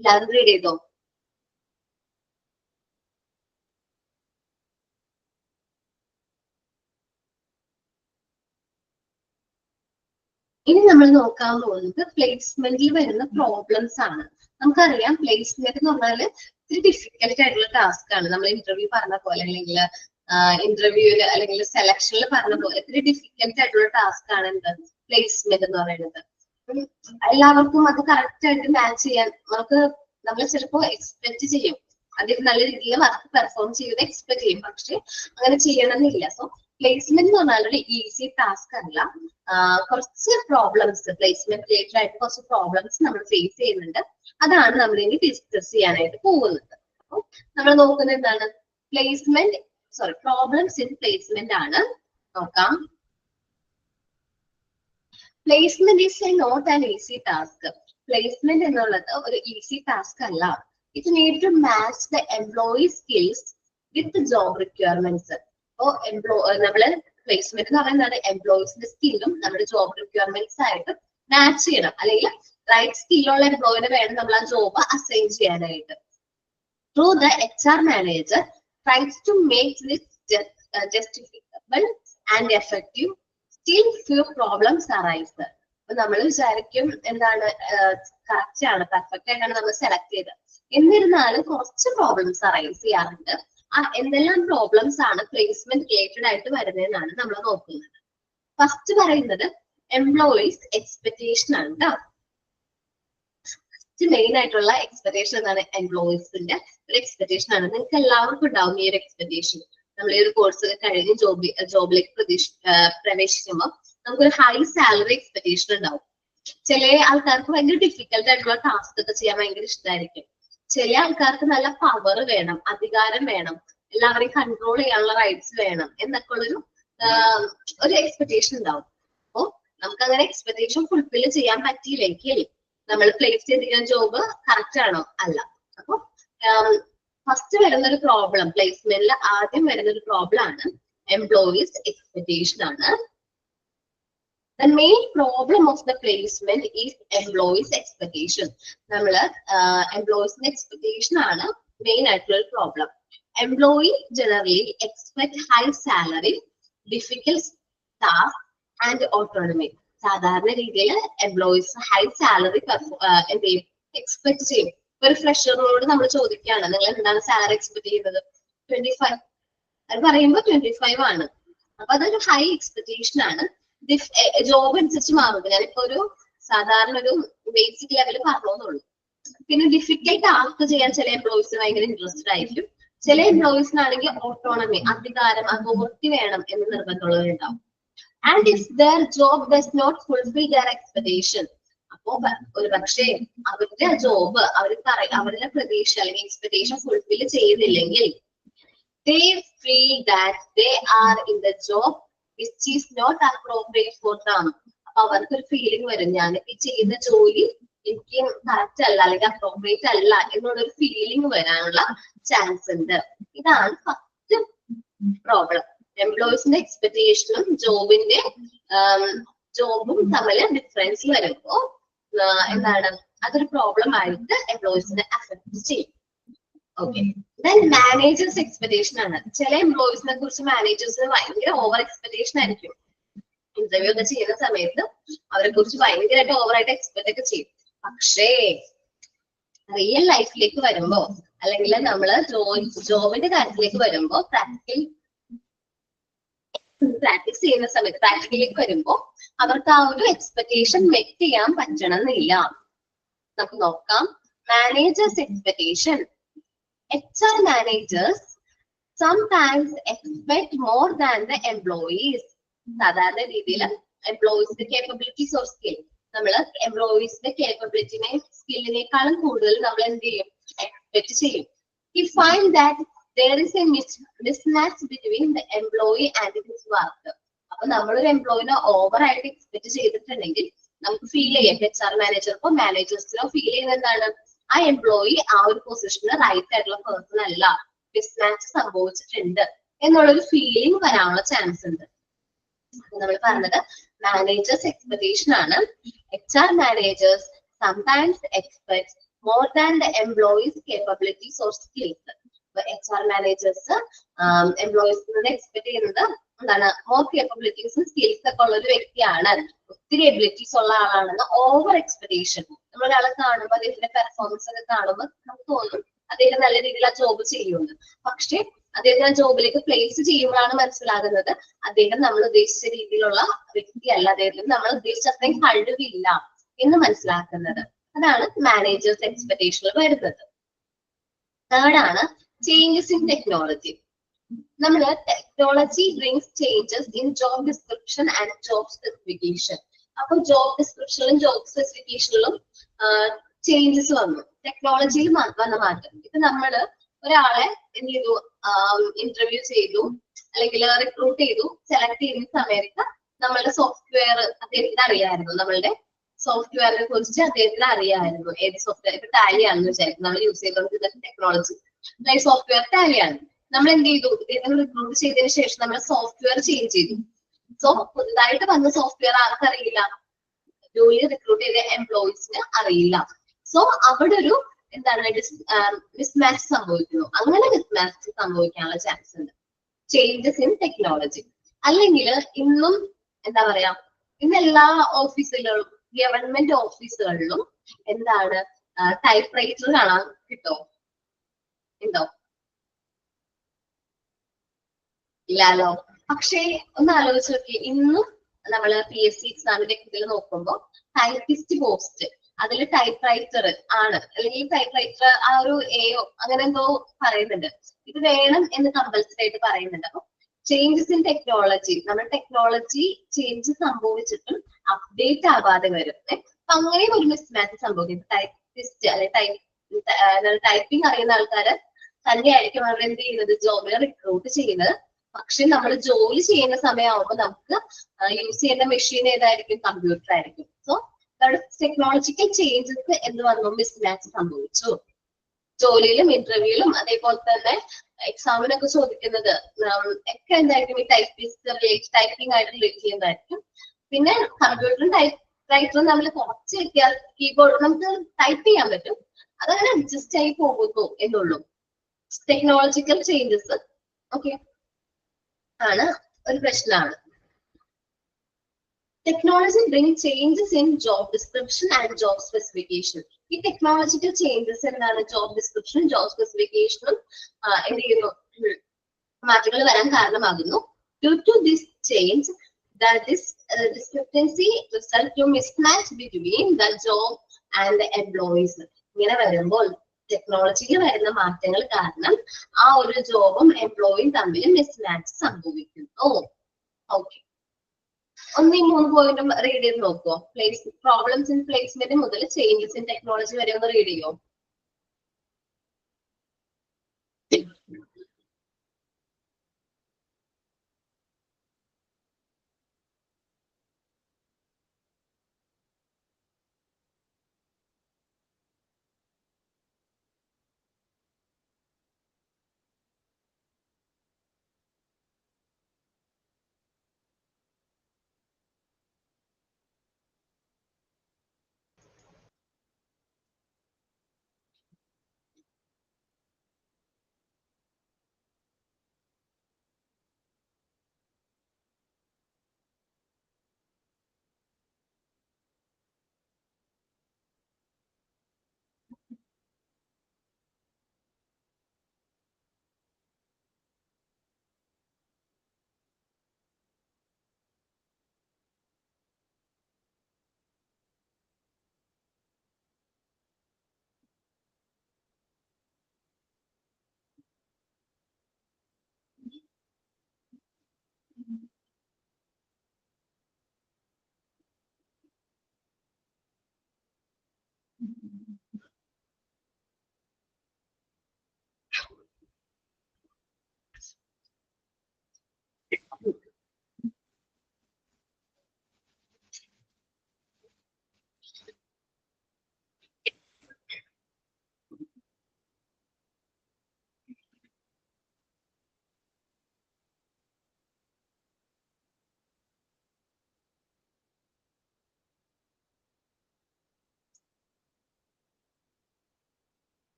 എല്ലാവരും റീഡ് ചെയ്തോ? ഇനി നമ്മൾ നോക്കാൻ പോകുന്നത് പ്ലേസ്മെന്റിൽ വരുന്ന പ്രോബ്ലംസ് ആണ്. നമുക്കറിയാം പ്ലേസ്മെന്റ് എന്ന് പറഞ്ഞാൽ ഇത്തിരി ഡിഫിക്കൽട്ട് ആയിട്ടുള്ള ടാസ്ക് ആണ്. നമ്മൾ ഇന്റർവ്യൂ പറഞ്ഞ പോലെ അല്ലെങ്കിൽ ഇന്റർവ്യൂവിൽ അല്ലെങ്കിൽ സെലക്ഷനിൽ പറഞ്ഞ പോലെ ഇത്തിരി ഡിഫിക്കൽട്ട് ആയിട്ടുള്ള ടാസ്ക് ആണ് എന്ത് പ്ലേസ്മെന്റ് എന്ന് പറയുന്നത്. എല്ലാവർക്കും അത് കറക്റ്റ് ആയിട്ട് മാച്ച് ചെയ്യാൻ നമ്മൾ ചിലപ്പോൾ എക്സ്പെക്ട് ചെയ്യും, അതിൽ നല്ല രീതിയിൽ വർക്ക് പെർഫോം ചെയ്ത് എക്സ്പെക്ട് ചെയ്യും, പക്ഷെ അങ്ങനെ ചെയ്യണമെന്നില്ല. സോ പ്ലേസ്മെന്റ് എന്ന് പറഞ്ഞാൽ ഒരു ഈസി ടാസ്ക് അല്ല. കുറച്ച് പ്രോബ്ലംസ് പ്ലേസ്മെന്റ് റിലേറ്റഡ് ആയിട്ട് കുറച്ച് പ്രോബ്ലംസ് നമ്മൾ ഫേസ് ചെയ്യുന്നുണ്ട്. അതാണ് നമ്മൾ ഇനി ഡിസ്കസ് ചെയ്യാനായിട്ട് പോകുന്നത്. അപ്പോൾ നമ്മൾ നോക്കുന്നത് എന്താണ് പ്രോബ്ലംസ് ഇൻ പ്ലേസ്മെന്റ് ആണ്. നോക്കാം. Placement is not an easy task. Placement എന്നുള്ളത് ഒരു ഈസി ടാസ്ക് അല്ല. It need to match the employee skills with job requirements. അപ്പോൾ നമ്മള് പ്ലേസ്മെന്റ് എന്ന് പറയുന്നത് എംപ്ലോയീസിന്റെ സ്കില്ലും നമ്മുടെ ജോബ് റിക്വയർമെന്റ്സ് ആയിട്ട് മാച്ച് ചെയ്യണം, അല്ലെങ്കിൽ റൈറ്റ് സ്കില്ലുള്ള എംപ്ലോയിനെ വേണം നമ്മൾ ആ ജോബ് അസൈൻ ചെയ്യാനായിട്ട്. Through the HR manager tries to make this justifiable and effective, still few problems arise. അപ്പൊ നമ്മൾ വിചാരിക്കും എന്താണ് കറക്റ്റ് ആണ്, പെർഫെക്റ്റ് ആയിട്ടാണ് നമ്മൾ സെലക്ട് ചെയ്തത്. എന്നിരുന്നാലും കുറച്ച് പ്രോബ്ലംസ് അറൈസ് ചെയ്യാറുണ്ട്. എന്തെല്ലാം പ്രോബ്ലംസ് ആണ് പ്ലേസ്മെന്റ് റിലേറ്റഡ് ആയിട്ട് വരുന്നതെന്നാണ് നമ്മൾ നോക്കുന്നത്. ഫസ്റ്റ് പറയുന്നത് എംപ്ലോയീസ് എക്സ്പെക്ടേഷൻ ആണ് കേട്ടോ. ഫസ്റ്റ് മെയിൻ ആയിട്ടുള്ള എക്സ്പെക്ടേഷൻ എന്താണ്? എംപ്ലോയീസിന്റെ ഒരു എക്സ്പെക്ടേഷൻ ആണ്. നിങ്ങൾക്ക് എല്ലാവർക്കും ഉണ്ടാവും ഈ ഒരു എക്സ്പെക്ടേഷൻ. നമ്മൾ ഈ ഒരു കോഴ്സ് കഴിഞ്ഞ് ജോബിലേക്ക് പ്രവേശിക്കുമ്പോൾ നമുക്കൊരു ഹൈ സാലറി എക്സ്പെക്ടേഷൻ ഉണ്ടാവും. ചില ആൾക്കാർക്ക് ഭയങ്കര ഡിഫിക്കൽട്ട് ആയിട്ടുള്ള ടാസ്ക് ഒക്കെ ചെയ്യാൻ ഭയങ്കര ഇഷ്ടമായിരിക്കും. ചില ആൾക്കാർക്ക് നല്ല പവർ വേണം, അധികാരം വേണം, എല്ലാവരെയും കൺട്രോൾ ചെയ്യാനുള്ള റൈറ്റ്സ് വേണം എന്നൊക്കെ ഒരു എക്സ്പെക്ടേഷൻ ഉണ്ടാവും. അപ്പോ നമുക്ക് അങ്ങനെ എക്സ്പെക്ടേഷൻ ഫുൾഫിൽ ചെയ്യാൻ പറ്റിയില്ലെങ്കിൽ നമ്മൾ പ്ലേസ് ചെയ്തിരിക്കുന്ന ജോബ് കറക്റ്റ് ആണോ? അല്ല. അപ്പൊ ഫസ്റ്റ് വരുന്ന ഒരു പ്രോബ്ലം പ്ലേസ്മെന്റിൽ ആദ്യം വരുന്ന ഒരു പ്രോബ്ലം ആണ് എംപ്ലോയീസ് എക്സ്പെക്ടേഷൻ ആണ്. The main problem of the placement is employees expectation. നമ്മള് എംപ്ലോയീസിന്റെ എക്സ്പെക്ടേഷൻ ആണ് മെയിൻ ആയിട്ടുള്ള problem. Employee generally expect high salary, difficult task and autonomy. സാധാരണ രീതിയിൽ എംപ്ലോയീസ് ഹൈ സാലറി എന്ത് ചെയ്യും? എക്സ്പെക്ട് ചെയ്യും. ഒരു ഫ്രഷറിനോട് നമ്മൾ ചോദിക്കുകയാണ് നിങ്ങൾ എന്താണ് സാലറി എക്സ്പെക്ട് ചെയ്യുന്നത്? 25. അത് പറയുമ്പോൾ 25 ആണ്. അപ്പൊ അതൊരു ഹൈ എക്സ്പെക്ടേഷൻ ആണ്. ജോബ് അനുസരിച്ച് മാറും. ഞാനിപ്പോ ഒരു സാധാരണ ഒരു ബേസിക് ലെവൽ പറഞ്ഞോന്നുള്ളൂ. പിന്നെ ഡിഫിക്കൽട്ട് ടാസ്ക് ചെയ്യാൻ ചില എംപ്ലോയീസിന് ഭയങ്കര ഇൻട്രസ്റ്റഡ് ആയിരിക്കും. ചില എംപ്ലോയീസിനാണെങ്കിൽ ഓട്ടോണമി, അധികാരം, അതോറിറ്റി വേണം എന്ന് നിർബന്ധമുള്ളവരുണ്ടാവും. And if their job does not fulfil their expectation. അപ്പോ ഒരു പക്ഷേ അവരുടെ ജോബ് അവരുടെ പ്രതീക്ഷ അല്ലെങ്കിൽ എക്സ്പെക്ടേഷൻ ഫുൾഫിൽ ചെയ്യുന്നില്ലെങ്കിൽ they feel that they are in the job which is not appropriate for them. അപ്പൊ അവർക്കൊരു ഫീലിംഗ് വരും, ഞാൻ ഈ ചെയ്യുന്ന ജോലി എനിക്ക് കറക്റ്റ് അല്ല അല്ലെങ്കിൽ അപ്രോപ്രിയേറ്റ് അല്ല എന്നുള്ളൊരു ഫീലിംഗ് വരാനുള്ള ചാൻസ് ഉണ്ട്. ഇതാണ് ഫസ്റ്റ് പ്രോബ്ലം. എംപ്ലോയീസിന്റെ എക്സ്പെക്ടേഷനും ജോബും തമ്മിൽ ഡിഫറൻസ് വരുമ്പോ എന്താണ് അതൊരു പ്രോബ്ലം ആയിട്ട് എംപ്ലോയീസിനെ അഫക്ട് ചെയ്യും. ഓക്കെ. ദെൻ മാനേജേഴ്സ് എക്സ്പെക്ടേഷൻ ആണ്. ചില എംപ്ലോയീസിനെ കുറിച്ച് മാനേജേഴ്സിന് ഭയങ്കര ഓവർ എക്സ്പെക്ടേഷൻ ആയിരിക്കും. ഇന്റർവ്യൂ ഒക്കെ ചെയ്യുന്ന സമയത്ത് അവരെ കുറിച്ച് ഭയങ്കരമായിട്ട് ഓവറായിട്ട് എക്സ്പെക്ട് ഒക്കെ ചെയ്യും. പക്ഷേ റിയൽ ലൈഫിലേക്ക് വരുമ്പോ അല്ലെങ്കിൽ നമ്മള് ജോബിന്റെ കാര്യത്തിലേക്ക് വരുമ്പോ പ്രാക്ടീസ് ചെയ്യുന്ന സമയത്ത് പ്രാക്ടിക്കലിലേക്ക് വരുമ്പോ അവർക്ക് ആ ഒരു എക്സ്പെക്ടേഷൻ മെറ്റ് ചെയ്യാൻ പറ്റണമെന്നില്ല. നമുക്ക് നോക്കാം. Managers expectation. HR managers sometimes expect more than the employees. സാധാരണ രീതിയിൽ എംപ്ലോയീസിന്റെ കേപ്പബിലിറ്റീസ് ഓർ സ്കിൽ, നമ്മൾ എംപ്ലോയീസിന്റെ കേപ്പബിലിറ്റിനെ സ്കില്ലിനേക്കാളും കൂടുതൽ നമ്മൾ എന്ത് ചെയ്യും? എക്സ്പെക്ട് ചെയ്യും. We find that there is a mismatch between the employee and his work. അപ്പൊ നമ്മളൊരു എംപ്ലോയിനെ ഓവർ ആയിട്ട് എക്സ്പെക്ട് ചെയ്തിട്ടുണ്ടെങ്കിൽ നമുക്ക് ഫീൽ ചെയ്യാം, HR മാനേജർക്കോ മാനേജേഴ്സിനോ ഫീൽ ചെയ്യുന്നത് എന്താണ്? ആ എംപ്ലോയി ആ ഒരു പൊസിഷനിൽ റൈറ്റ് ആയിട്ടുള്ള പേഴ്സൺ അല്ല, മിസ്മാച്ച് സംഭവിച്ചിട്ടുണ്ട് എന്നുള്ളൊരു ഫീലിംഗ് വരാനുള്ള ചാൻസ് ഉണ്ട്. നമ്മൾ പറഞ്ഞത് മാനേജേഴ്സ് എക്സ്പെക്ടേഷൻ ആണ്. HR managers sometimes expects more than the employee's capabilities or skills. HR managers employees expect ചെയ്യുന്നത് എന്താണ്, മോർ കേപ്പബിലിറ്റീസും സ്കിൽസ് ഒക്കെ ഉള്ള ഒരു വ്യക്തിയാണ്, ഒത്തിരി എബിലിറ്റീസ് ഉള്ള ആളാണെന്ന് ഓവർ എക്സ്പെക്ടേഷൻ. നമ്മൾ ഒരാളെ കാണുമ്പോൾ അദ്ദേഹത്തിന്റെ പെർഫോമൻസ് ഒക്കെ കാണുമ്പോൾ നമുക്ക് തോന്നും അദ്ദേഹം നല്ല രീതിയിൽ ആ ജോബ് ചെയ്യുന്നു. പക്ഷെ അദ്ദേഹത്തിന് ആ ജോബിലേക്ക് പ്ലേസ് ചെയ്യുമ്പോഴാണ് മനസ്സിലാകുന്നത് അദ്ദേഹം നമ്മൾ ഉദ്ദേശിച്ച രീതിയിലുള്ള വ്യക്തിയല്ല, അദ്ദേഹത്തിന് നമ്മൾ ഉദ്ദേശിച്ച അത്രയും കഴിവില്ല എന്ന് മനസ്സിലാക്കുന്നത്. അതാണ് മാനേജേഴ്സ് എക്സ്പെക്ടേഷനിൽ വരുന്നത്. തേർഡ് ആണ് ചേഞ്ചസ് ഇൻ ടെക്നോളജി. നമ്മൾ technology brings changes in job description and job specification. അപ്പൊ ജോബ് ഡിസ്ക്രിപ്ഷനിലും ജോബ് സ്പെസിഫിക്കേഷനിലും ചേഞ്ചസ് വന്നു, ടെക്നോളജിയിൽ വന്ന മാറ്റം. ഇപ്പൊ നമ്മള് ഒരാളെ എന്ത് ചെയ്തു, ഇന്റർവ്യൂ ചെയ്തു അല്ലെങ്കിൽ റിക്രൂട്ട് ചെയ്തു, സെലക്ട് ചെയ്യുന്ന സമയത്ത് നമ്മളുടെ സോഫ്റ്റ്വെയർ അദ്ദേഹത്തിന് അറിയാമായിരുന്നു, നമ്മളുടെ സോഫ്റ്റ്വെയറിനെ കുറിച്ച് അദ്ദേഹത്തിന് അറിയാമായിരുന്നു. ഏത് സോഫ്റ്റ്വെയർ, ഇപ്പൊ ടാലിയാണെന്ന് വിചാരിക്കും നമ്മൾ യൂസ് ചെയ്തുകൊണ്ടിരുന്ന ടെക്നോളജി, സോഫ്റ്റ്വെയർ ടാലിയാണ്. നമ്മൾ എന്ത് ചെയ്തു, ഇദ്ദേഹം റിക്രൂട്ട് ചെയ്തതിനു ശേഷം നമ്മൾ സോഫ്റ്റ്വെയർ ചേഞ്ച് ചെയ്തു. സോ പുതുതായിട്ട് വന്ന സോഫ്റ്റ്വെയർ ആർക്കറിയില്ല, ജോലി റിക്രൂട്ട് ചെയ്ത എംപ്ലോയീസിന് അറിയില്ല. സോ അവിടെ ഒരു എന്താണ് മിസ്മാച്ച് സംഭവിക്കുന്നു. അങ്ങനെ മിസ്മാച്ച് സംഭവിക്കാനുള്ള ചാൻസ് ഉണ്ട് ചേഞ്ചസ് ഇൻ ടെക്നോളജി. അല്ലെങ്കിൽ ഇന്നും എന്താ പറയാ, ഇന്ന് എല്ലാ ഓഫീസുകളിലും ഗവൺമെന്റ് ഓഫീസുകളിലും എന്താണ് ടൈപ്പ് റൈറ്റർ കാണാൻ കിട്ടോ, ഉണ്ടോ? ഇല്ലാലോ. പക്ഷേ ഒന്ന് ആലോചിച്ച് നോക്കി, ഇന്നും നമ്മള് PSC എക്സാമിന്റെ ഇതിൽ നോക്കുമ്പോൾ ടൈപ്പിസ്റ്റ് പോസ്റ്റ്, അതിൽ ടൈപ്പ് റൈറ്റർ ആണ്, അല്ലെങ്കിൽ ടൈപ്പ് റൈറ്റർ ആ ഒരു AO അങ്ങനെ എന്തോ പറയുന്നുണ്ട്. ഇത് വേണം എന്ന് കമ്പൽസറി ആയിട്ട് പറയുന്നുണ്ട്. അപ്പൊ ചേഞ്ചസ് ഇൻ ടെക്നോളജി, നമ്മൾ ടെക്നോളജി ചേഞ്ച് സംഭവിച്ചിട്ടും അപ്ഡേറ്റ് ആവാതെ വരും. അപ്പൊ അങ്ങനെയും ഒരു മിസ്മാച്ച് സംഭവിക്കും. ടൈപ്പിസ്റ്റ് അല്ലെങ്കിൽ ടൈപ്പിംഗ് അറിയുന്ന ആൾക്കാര് തന്നെയായിരിക്കും അവർ എന്ത് ചെയ്യുന്നത്, ജോബിനെ റിക്രൂട്ട് ചെയ്യുന്നത്. പക്ഷെ നമ്മൾ ജോലി ചെയ്യുന്ന സമയമാകുമ്പോൾ നമുക്ക് യൂസ് ചെയ്യുന്ന മെഷീൻ ഏതായിരിക്കും, കമ്പ്യൂട്ടർ ആയിരിക്കും. സോ ടെക്നോളജിക്കൽ ചേഞ്ചസ് എന്ന് പറഞ്ഞു മിസ്മാച്ച് സംഭവിച്ചു. ജോലിയിലും ഇന്റർവ്യൂയിലും അതേപോലെ തന്നെ എക്സാമിനൊക്കെ ചോദിക്കുന്നത് ഒക്കെ എന്തായിരിക്കും, ഈ ടൈപ്പിസ്റ്റ് ടൈപ്പിംഗ് ആയിട്ട് റിലേറ്റ് ചെയ്യുന്നതായിരിക്കും. പിന്നെ കമ്പ്യൂട്ടറും ടൈപ്പ് റൈറ്ററും തമ്മിൽ കുറച്ച് വ്യത്യാസം, കീബോർഡ് നമുക്ക് ടൈപ്പ് ചെയ്യാൻ പറ്റും, അതങ്ങനെ അഡ്ജസ്റ്റ് ആയി പോകുന്നു എന്നുള്ളൂ. ടെക്നോളജിക്കൽ ചേഞ്ചസ് ഓക്കെ ആണ് ഒരു പ്രശ്നമാണ്. Technology bring changes in job description and job specification. ഈ ടെക്നോളജിക്കൽ ചേഞ്ചസ് എന്താണ്, ജോബ് ഡിസ്ക്രിപ്ഷനും ജോബ് സ്പെസിഫിക്കേഷനും എന്ത് ചെയ്യുന്നു, മാറ്റങ്ങൾ വരാൻ കാരണമാകുന്നു. Due to this change this discrepancy result to mismatch between the job and the employees. ഇങ്ങനെ വരുമ്പോൾ ടെക്നോളജിയിൽ വരുന്ന മാറ്റങ്ങൾ കാരണം ആ ഒരു ജോബും എംപ്ലോയിയും തമ്മിൽ മിസ്മാച്ച് സംഭവിക്കുന്നു. ഓക്കെ, ഒന്ന് ഈ 3 പോയിന്റും റീഡ് ചെയ്ത് നോക്കുമോ? പ്രോബ്ലംസ് ഇൻ പ്ലേസ്മെന്റ് മുതൽ ചേഞ്ചസ് ഇൻ ടെക്നോളജി വരെ ഒന്ന് റീഡ് ചെയ്യോ?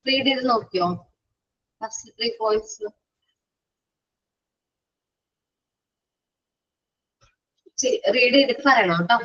റീഡ് ചെയ്ത് നോക്കിയോ? ഫസ്റ്റ് 3 പോയിന്റ്സ് റീഡ് ചെയ്തിട്ട് പറയണം കേട്ടോ.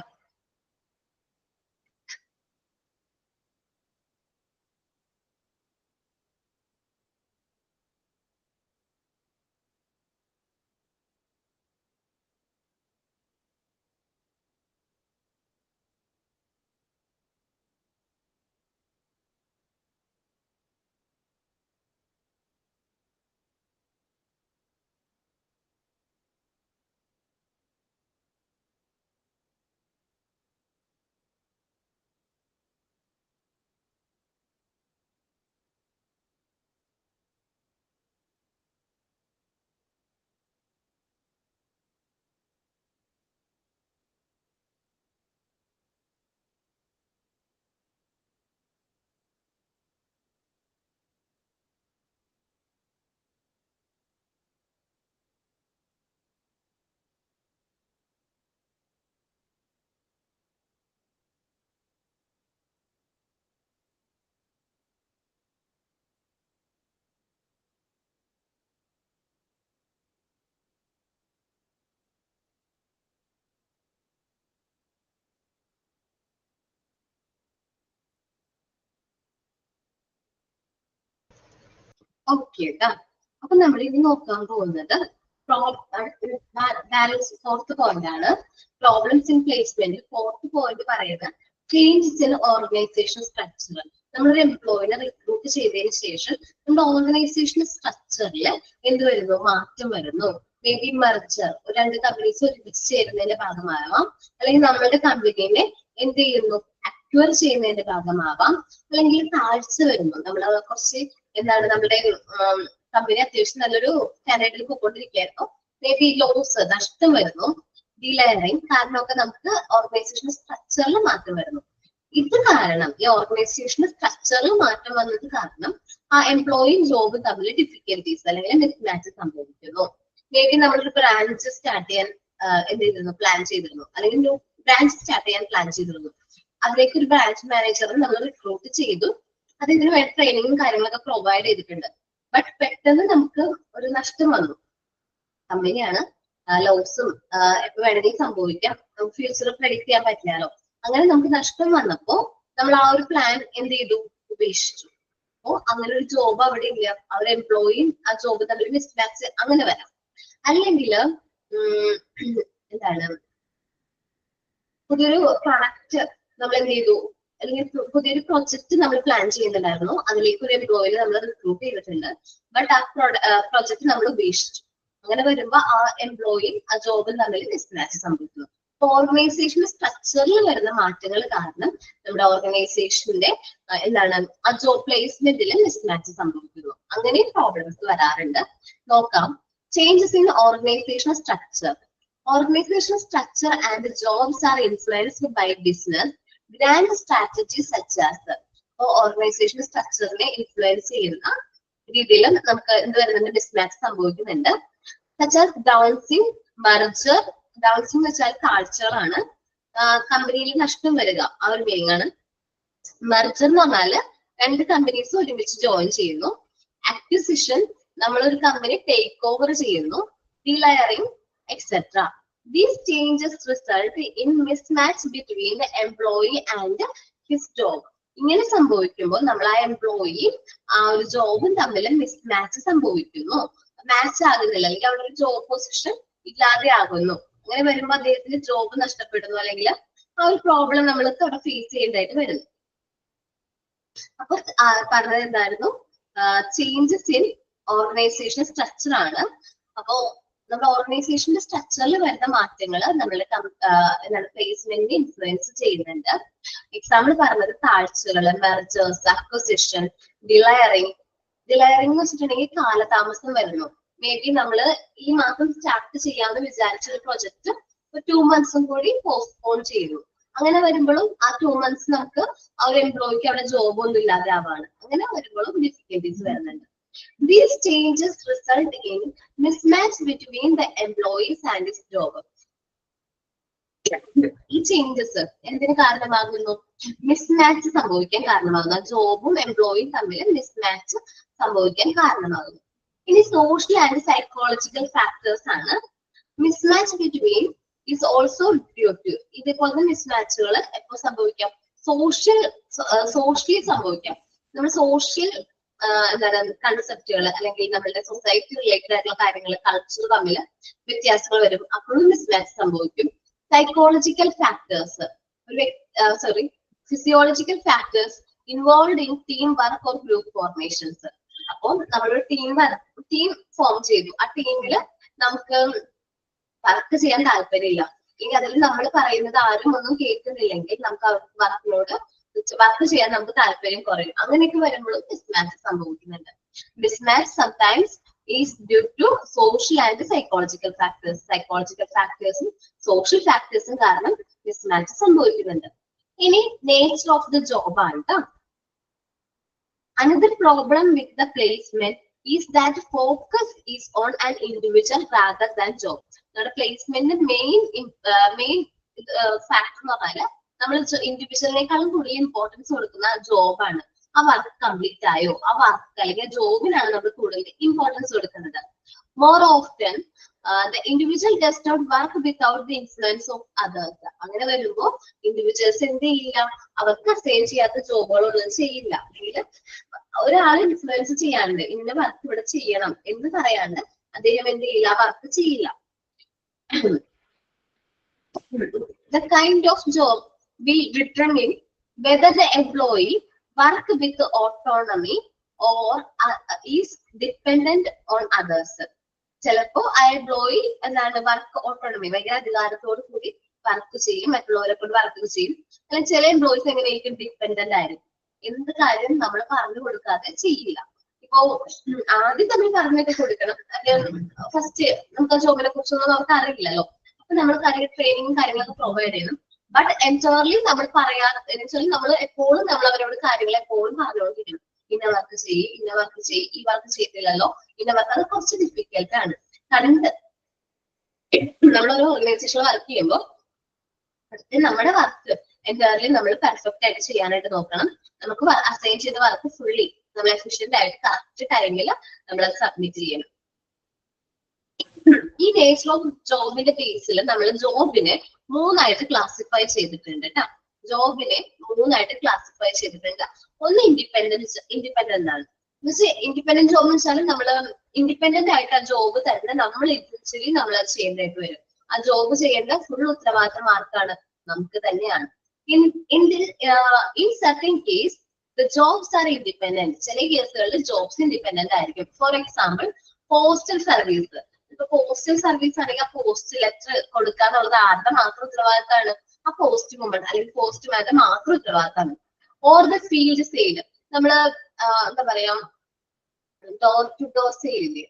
ഓക്കെ കേട്ടോ. അപ്പൊ നമ്മൾ ഇനി നോക്കാൻ പോകുന്നത് ബാലൻസ് ഫോർത്ത് പോയിന്റ് ആണ്. Problems in placement. Fourth point പറയുന്നത് ചേഞ്ചസ് ഇൻ ഓർഗനൈസേഷൻ സ്ട്രക്ചർ. നമ്മളൊരു എംപ്ലോയിനെ റിക്രൂട്ട് ചെയ്തതിന് ശേഷം നമ്മുടെ ഓർഗനൈസേഷൻ സ്ട്രക്ചറിൽ എന്ത് വരുന്നു? മാറ്റം വരുന്നു. മേ ബി മെർജർ, രണ്ട് കമ്പനീസ് ഒരുമിച്ച് ചേരുന്നതിന്റെ ഭാഗമാവാം, അല്ലെങ്കിൽ നമ്മളുടെ കമ്പനീനെ എന്ത് ചെയ്യുന്നു? അക്വയർ ചെയ്യുന്നതിന്റെ ഭാഗമാവാം, അല്ലെങ്കിൽ താഴ്ച വരുന്നു. നമ്മൾ കുറച്ച് എന്താണ് നമ്മുടെ കമ്പനി അത്യാവശ്യം നല്ലൊരു സ്റ്റാൻഡേർഡിൽ പോയിക്കൊണ്ടിരിക്കുകയായിരുന്നു. മേ ബി ലോസ്, നഷ്ടം വരുന്നു, ഡിലയറിങ് കാരണമൊക്കെ നമുക്ക് ഓർഗനൈസേഷൻ സ്ട്രക്ചറിൽ മാറ്റം വരുന്നു. ഇത് കാരണം ഈ ഓർഗനൈസേഷൻ സ്ട്രക്ചറിൽ മാറ്റം വന്നത് കാരണം ആ എംപ്ലോയിയും ജോബും തമ്മിൽ ഡിഫിക്കൽട്ടീസ് അല്ലെങ്കിൽ മിസ്മാച്ച് സംഭവിക്കുന്നു. മേ ബി നമ്മളൊരു ബ്രാഞ്ച് സ്റ്റാർട്ട് ചെയ്യാൻ എന്ത് ചെയ്തിരുന്നു? പ്ലാൻ ചെയ്തിരുന്നു, അല്ലെങ്കിൽ ഒരു ബ്രാഞ്ച് സ്റ്റാർട്ട് ചെയ്യാൻ പ്ലാൻ ചെയ്തിരുന്നു. അതിലേക്ക് ഒരു ബ്രാഞ്ച് മാനേജറെ നമ്മൾ റിക്രൂട്ട് ചെയ്തു. അത് ഇതിന് വേണ്ട ട്രെയിനിങ്ങും കാര്യങ്ങളൊക്കെ പ്രൊവൈഡ് ചെയ്തിട്ടുണ്ട്. ബട്ട് പെട്ടെന്ന് നമുക്ക് ഒരു നഷ്ടം വന്നു. കമ്പനിയാണ്, ലോസും എപ്പോ വേണമെങ്കിൽ സംഭവിക്കാം, നമുക്ക് ഫ്യൂച്ചർ പ്രെഡിക്ട് ചെയ്യാൻ പറ്റില്ലല്ലോ. അങ്ങനെ നമുക്ക് നഷ്ടം വന്നപ്പോ നമ്മൾ ആ ഒരു പ്ലാൻ എന്ത് ചെയ്തു? ഉപേക്ഷിച്ചു. അപ്പോ അങ്ങനെ ഒരു ജോബ് അവിടെ ഇല്ല, ആ ഒരു എംപ്ലോയിയും ആ ജോബ് തമ്മിൽ മിസ്മാച്ച് അങ്ങനെ വരാം. അല്ലെങ്കിൽ എന്താണ്, പുതിയൊരു പ്രൊഡക്റ്റ് നമ്മൾ എന്ത് ചെയ്തു, അല്ലെങ്കിൽ പുതിയൊരു പ്രൊജക്ട് നമ്മൾ പ്ലാൻ ചെയ്യുന്നുണ്ടായിരുന്നു, അതിലേക്ക് ഒരു എംപ്ലോയിനെ നമ്മൾ റിക്രൂട്ട് ചെയ്തിട്ടുണ്ട്. ബട്ട് ആ പ്രൊജക്ട് നമ്മൾ ഉപേക്ഷിച്ചു. അങ്ങനെ വരുമ്പോ ആ എംപ്ലോയിയും ആ ജോബും തമ്മിൽ മിസ്മാച്ച് സംഭവിക്കുന്നു. ഓർഗനൈസേഷൻ സ്ട്രക്ചറിൽ വരുന്ന മാറ്റങ്ങൾ കാരണം നമ്മുടെ ഓർഗനൈസേഷന്റെ എന്താണ് ആ ജോബ് പ്ലേസ്മെന്റിൽ മിസ്മാച്ച് സംഭവിക്കുന്നു. അങ്ങനെ പ്രോബ്ലംസ് വരാറുണ്ട്. നോക്കാം. Changes in organisation structure. Organizational structure and jobs are influenced by business grand strategies such as organizational structure ne influence ചെയ്യുന്ന രീതിയിൽ നമുക്ക് എന്ത് വരുന്നുണ്ട്? മിസ്മാച്ച് സംഭവിക്കുന്നുണ്ട്. such as downsizing, merger. downsizing എന്ന് വെച്ചാൽ താഴ്ചകളാണ്, കമ്പനിയിൽ നഷ്ടം വരിക, ആ ഒരു മീനിങ് ആണ്. മെർജർ എന്ന് പറഞ്ഞാല് രണ്ട് കമ്പനീസ് ഒരുമിച്ച് ജോയിൻ ചെയ്യുന്നു. അക്വിസിഷൻ, നമ്മളൊരു കമ്പനി ടേക്ക് ഓവർ ചെയ്യുന്നു. ഡിലയറിംഗ് etc. These changes result in mismatch between the employee and his job. ഇങ്ങനെ സംഭവിക്കുമ്പോൾ നമ്മൾ ആ എംപ്ലോയി ആ ഒരു ജോബും തമ്മിൽ മിസ്മാച്ച് സംഭവിക്കുന്നു, മാച്ച് ആകുന്നില്ല, അല്ലെങ്കിൽ അവിടെ ഒരു ജോബ് പൊസിഷൻ ഇല്ലാതെ ആകുന്നു. അങ്ങനെ വരുമ്പോൾ അദ്ദേഹത്തിന്റെ ജോബ് നഷ്ടപ്പെടുന്നു, അല്ലെങ്കിൽ ആ ഒരു പ്രോബ്ലം നമ്മൾ അവിടെ ഫേസ് ചെയ്യേണ്ടതായിട്ട് വരുന്നു. അപ്പൊ പറഞ്ഞത് എന്തായിരുന്നു? ചേഞ്ചസ് ഇൻ ഓർഗനൈസേഷൻ സ്ട്രക്ചർ ആണ്. അപ്പോ നമ്മുടെ ഓർഗനൈസേഷന്റെ സ്ട്രക്ചറിൽ വരുന്ന മാറ്റങ്ങൾ നമ്മളുടെ പ്ലേസ്മെന്റിനെ ഇൻഫ്ലുവൻസ് ചെയ്യുന്നുണ്ട്. എക്സാമ്പിൾ പറഞ്ഞത് താഴ്ചകൾ, മെർജേഴ്സ്, അക്വസിഷൻ, ഡിലയറിംഗ്. ഡിലയറിംഗ് എന്ന് വെച്ചിട്ടുണ്ടെങ്കിൽ കാലതാമസം വരുന്നു. മേ ബി നമ്മൾ ഈ മാസം സ്റ്റാർട്ട് ചെയ്യാമെന്ന് വിചാരിച്ച ഒരു പ്രൊജക്ട് 2 months കൂടി പോസ്റ്റ്പോൺ ചെയ്തു. അങ്ങനെ വരുമ്പോഴും ആ 2 months നമുക്ക് ആ ഒരു എംപ്ലോയിക്ക് അവിടെ ജോബ് ഒന്നും ഇല്ലാതെ ആവാണ്. അങ്ങനെ വരുമ്പോഴും ഡിഫിക്കൽട്ടീസ് വരുന്നുണ്ട്. These changes result in mismatch between the employees and his job. ഈ ചേഞ്ചസ് എന്തിന് കാരണമാകുന്നു? മിസ്മാച്ച് സംഭവിക്കാൻ കാരണമാകുന്നു. ജോബും എംപ്ലോയിയും തമ്മിൽ മിസ്മാച്ച് സംഭവിക്കാൻ കാരണമാകുന്നു. ഇനി സോഷ്യൽ ആൻഡ് സൈക്കോളജിക്കൽ ഫാക്ടേഴ്സ് ആണ്. Mismatch between is also due to, ഇതേപോലത്തെ മിസ്മാച്ചുകൾ എപ്പോൾ സംഭവിക്കാം? സോഷ്യലി സംഭവിക്കാം. നമ്മൾ സോഷ്യൽ എന്താണ് കൺസെപ്റ്റുകൾ അല്ലെങ്കിൽ നമ്മളുടെ സൊസൈറ്റി റിലേറ്റഡ് ആയിട്ടുള്ള കാര്യങ്ങൾ, കൾച്ചർ തമ്മിൽ വ്യത്യാസങ്ങൾ വരും, അപ്പോഴും മിസ്മാച്ച് സംഭവിക്കും. Psychological factors physiological factors involve in team work or group formations. അപ്പോൾ നമ്മളൊരു ടീം ഫോം ചെയ്തു, ആ ടീമില് നമുക്ക് വർക്ക് ചെയ്യാൻ താല്പര്യമില്ല, ഇനി അതിൽ നമ്മൾ പറയുന്നത് ആരും ഒന്നും കേൾക്കുന്നില്ലെങ്കിൽ നമുക്ക് വർക്ക് ചെയ്യാൻ നമുക്ക് താല്പര്യം കുറയും. അങ്ങനെയൊക്കെ വരുമ്പോഴും മിസ്മാച്ച് സംഭവിക്കുന്നുണ്ട്. Mismatch sometimes is due to social and psychological factors. Psychological ഫാക്ടേഴ്സും സോഷ്യൽ ഫാക്ടേഴ്സും കാരണം മിസ്മാച്ച് സംഭവിക്കുന്നുണ്ട്. ഇനി നേച്ചർ ഓഫ് ദ ജോബ് ആണ് കേട്ടോ. Another problem with the placement is that focus is on an individual rather than job. നമ്മുടെ പ്ലേസ്മെന്റ് മെയിൻ ഫാക്ടർ എന്ന് പറഞ്ഞാൽ നമ്മൾ ഇൻഡിവിജ്വലിനേക്കാളും കൂടുതൽ ഇമ്പോർട്ടൻസ് കൊടുക്കുന്ന ജോബാണ്. ആ വർക്ക് കംപ്ലീറ്റ് ആയോ, ആ വർക്ക് അല്ലെങ്കിൽ ജോബിനാണ് നമ്മൾ കൂടുതൽ ഇമ്പോർട്ടൻസ് കൊടുക്കുന്നത്. More often the individual does not work without the influence of others. അങ്ങനെ വരുമ്പോൾ ഇൻഡിവിജ്വൽസ് എന്ത് ചെയ്യില്ല, അവർക്ക് അസൈൻ ചെയ്യാത്ത ജോബുകളൊന്നും ചെയ്യില്ല. അല്ലെങ്കിൽ ഒരാൾ ഇൻഫ്ലുവൻസ് ചെയ്യാണ്ട് ഇന്ന വർക്ക് ഇവിടെ ചെയ്യണം എന്ന് പറയാണ്ട് അദ്ദേഹം എന്ത് ചെയ്യില്ല, ആ വർക്ക് ചെയ്യില്ല. The kind of job will determine whether the employee work with autonomy or is dependent on others. ചിലപ്പോ ആ എംപ്ലോയി എന്താണ് വർക്ക് ഓട്ടോണമി, ഭയങ്കര അധികാരത്തോട് കൂടി വർക്ക് ചെയ്യും, മറ്റുള്ളവരെ കൊണ്ട് വർക്ക് ചെയ്യും. അല്ലെങ്കിൽ ചില എംപ്ലോയീസ് എങ്ങനെയായിരിക്കും, ഡിപ്പെൻഡന്റ് ആയിരിക്കും, എന്ത് കാര്യം നമ്മൾ പറഞ്ഞു കൊടുക്കാതെ ചെയ്യില്ല. ഇപ്പോ ആദ്യം നമ്മൾ പറഞ്ഞിട്ട് കൊടുക്കണം, ഫസ്റ്റ് നമുക്ക് ആ ജോബിനെ കുറിച്ചൊന്നും നമുക്ക് അറിയില്ലല്ലോ, അപ്പൊ നമ്മൾ ട്രെയിനിങ്ങും കാര്യങ്ങളൊക്കെ പ്രൊവൈഡ് ചെയ്യണം. ബട്ട് എൻറ്റയർലി നമ്മൾ പറയാതെ നമ്മൾ എപ്പോഴും നമ്മൾ അവരോട് കാര്യങ്ങൾ എപ്പോഴും പറഞ്ഞുകൊണ്ടിരിക്കണം. ഇന്ന വർക്ക് ചെയ്യും, ഇന്ന വർക്ക് ചെയ്യും, ഈ വർക്ക് ചെയ്തില്ലല്ലോ, ഇന്ന വർക്ക്. അത് കുറച്ച് ഡിഫിക്കൽട്ട് ആണ്. കണ്ട് നമ്മളൊരു ഓർഗനൈസേഷൻ വർക്ക് ചെയ്യുമ്പോൾ നമ്മുടെ വർക്ക് എൻറ്റയർലി നമ്മൾ പെർഫെക്റ്റ് ആയിട്ട് ചെയ്യാനായിട്ട് നോക്കണം. നമുക്ക് അസൈൻ ചെയ്ത വർക്ക് ഫുള്ളി നമ്മൾ എഫിഷ്യന്റ് ആയിട്ട് കറക്റ്റ് ടൈമിൽ നമ്മൾ അത് സബ്മിറ്റ് ചെയ്യണം. ഈ നേച്ചർ ഓഫ് ജോബിന്റെ ബേസിൽ നമ്മൾ ജോബിനെ 3 ക്ലാസിഫൈ ചെയ്തിട്ടുണ്ട് കേട്ടോ. ജോബിനെ 3 ക്ലാസിഫൈ ചെയ്തിട്ടുണ്ട്. ഒന്ന് ഇൻഡിപെൻഡന്റ് ആണ്. ഇൻഡിപെൻഡന്റ് ജോബ് എന്ന് വെച്ചാൽ നമ്മൾ ഇൻഡിപെൻഡന്റ് ആയിട്ട് ആ ജോബ് തന്നെ നമ്മൾ ഇൻഡിവിജ്വലി നമ്മൾ അത് ചെയ്യേണ്ടതായിട്ട് വരും. ആ ജോബ് ചെയ്യേണ്ട ഫുൾ ഉത്തരവാദിത്തം ആർക്കാണ്? നമുക്ക് തന്നെയാണ്. In certain case the jobs R independent. ചില കേസുകളിൽ ജോബ്സ് ഇൻഡിപെൻഡന്റ് ആയിരിക്കും. For example postal service. ഇപ്പൊ പോസ്റ്റൽ സർവീസ് ആണെങ്കിൽ ആ പോസ്റ്റ് ലെറ്റർ കൊടുക്കാന്നുള്ളത് ആരുടെ മാത്രം ഉത്തരവാദിത്തമാണ്? ആ പോസ്റ്റ് വുമൺ അല്ലെങ്കിൽ പോസ്റ്റ്മാന്റെ മാത്രം ഉത്തരവാദിത്തമാണ്. ഓർ ദ ഫീൽഡ് സെയിൽ, നമ്മള് എന്താ പറയാ ഡോർ ടു ഡോർ സെയില്,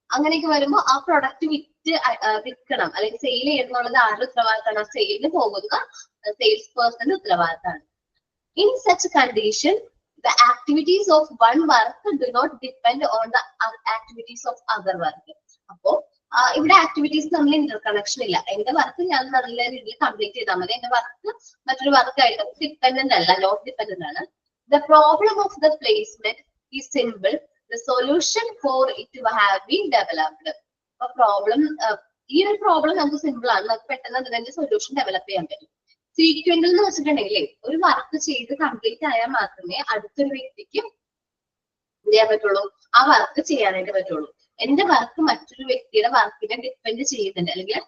അങ്ങനെയൊക്കെ വരുമ്പോ ആ പ്രൊഡക്റ്റ് വിൽക്കണം അല്ലെങ്കിൽ സെയിൽ ചെയ്യണമെന്നുള്ളത് ആരുടെ ഉത്തരവാദിത്തമാണ്? ആ സെയിലിന് പോകുന്ന സെയിൽസ് പേഴ്സന്റെ ഉത്തരവാദിത്തമാണ്. In such condition the activities of one work do not depend on the activities of other work. അപ്പോ ഇവിടെ ആക്ടിവിറ്റീസ് തമ്മിൽ ഇന്റർകണക്ഷൻ ഇല്ല. എന്റെ വർക്ക് ഞാൻ നല്ല രീതിയിൽ കംപ്ലീറ്റ് ചെയ്താൽ മതി, എന്റെ വർക്ക് മറ്റൊരു വർക്കായിട്ട് ഡിപ്പെൻഡന്റ് അല്ല, നോട്ട് ഡിപ്പെൻഡന്റ് ആണ്. The problem of the placement is simple, the solution for it have been developed. അപ്പൊ പ്രോബ്ലം, ഈ ഒരു പ്രോബ്ലം നമുക്ക് സിമ്പിൾ ആണ്, നമുക്ക് പെട്ടെന്ന് അതിന്റെ സൊല്യൂഷൻ ഡെവലപ്പ് ചെയ്യാൻ പറ്റും. സീക്വൻറ്റിൽ എന്ന് വെച്ചിട്ടുണ്ടെങ്കിൽ ഒരു വർക്ക് ചെയ്ത് കംപ്ലീറ്റ് ആയാൽ മാത്രമേ അടുത്തൊരു വ്യക്തിക്ക് എന്ത് ചെയ്യാൻ പറ്റുള്ളൂ, ആ വർക്ക് ചെയ്യാനായിട്ട് പറ്റുള്ളൂ. എന്റെ വർക്ക് മറ്റൊരു വ്യക്തിയുടെ വർക്കിനെ ഡിപ്പെൻഡ് ചെയ്യുന്നുണ്ട്. അല്ലെങ്കിൽ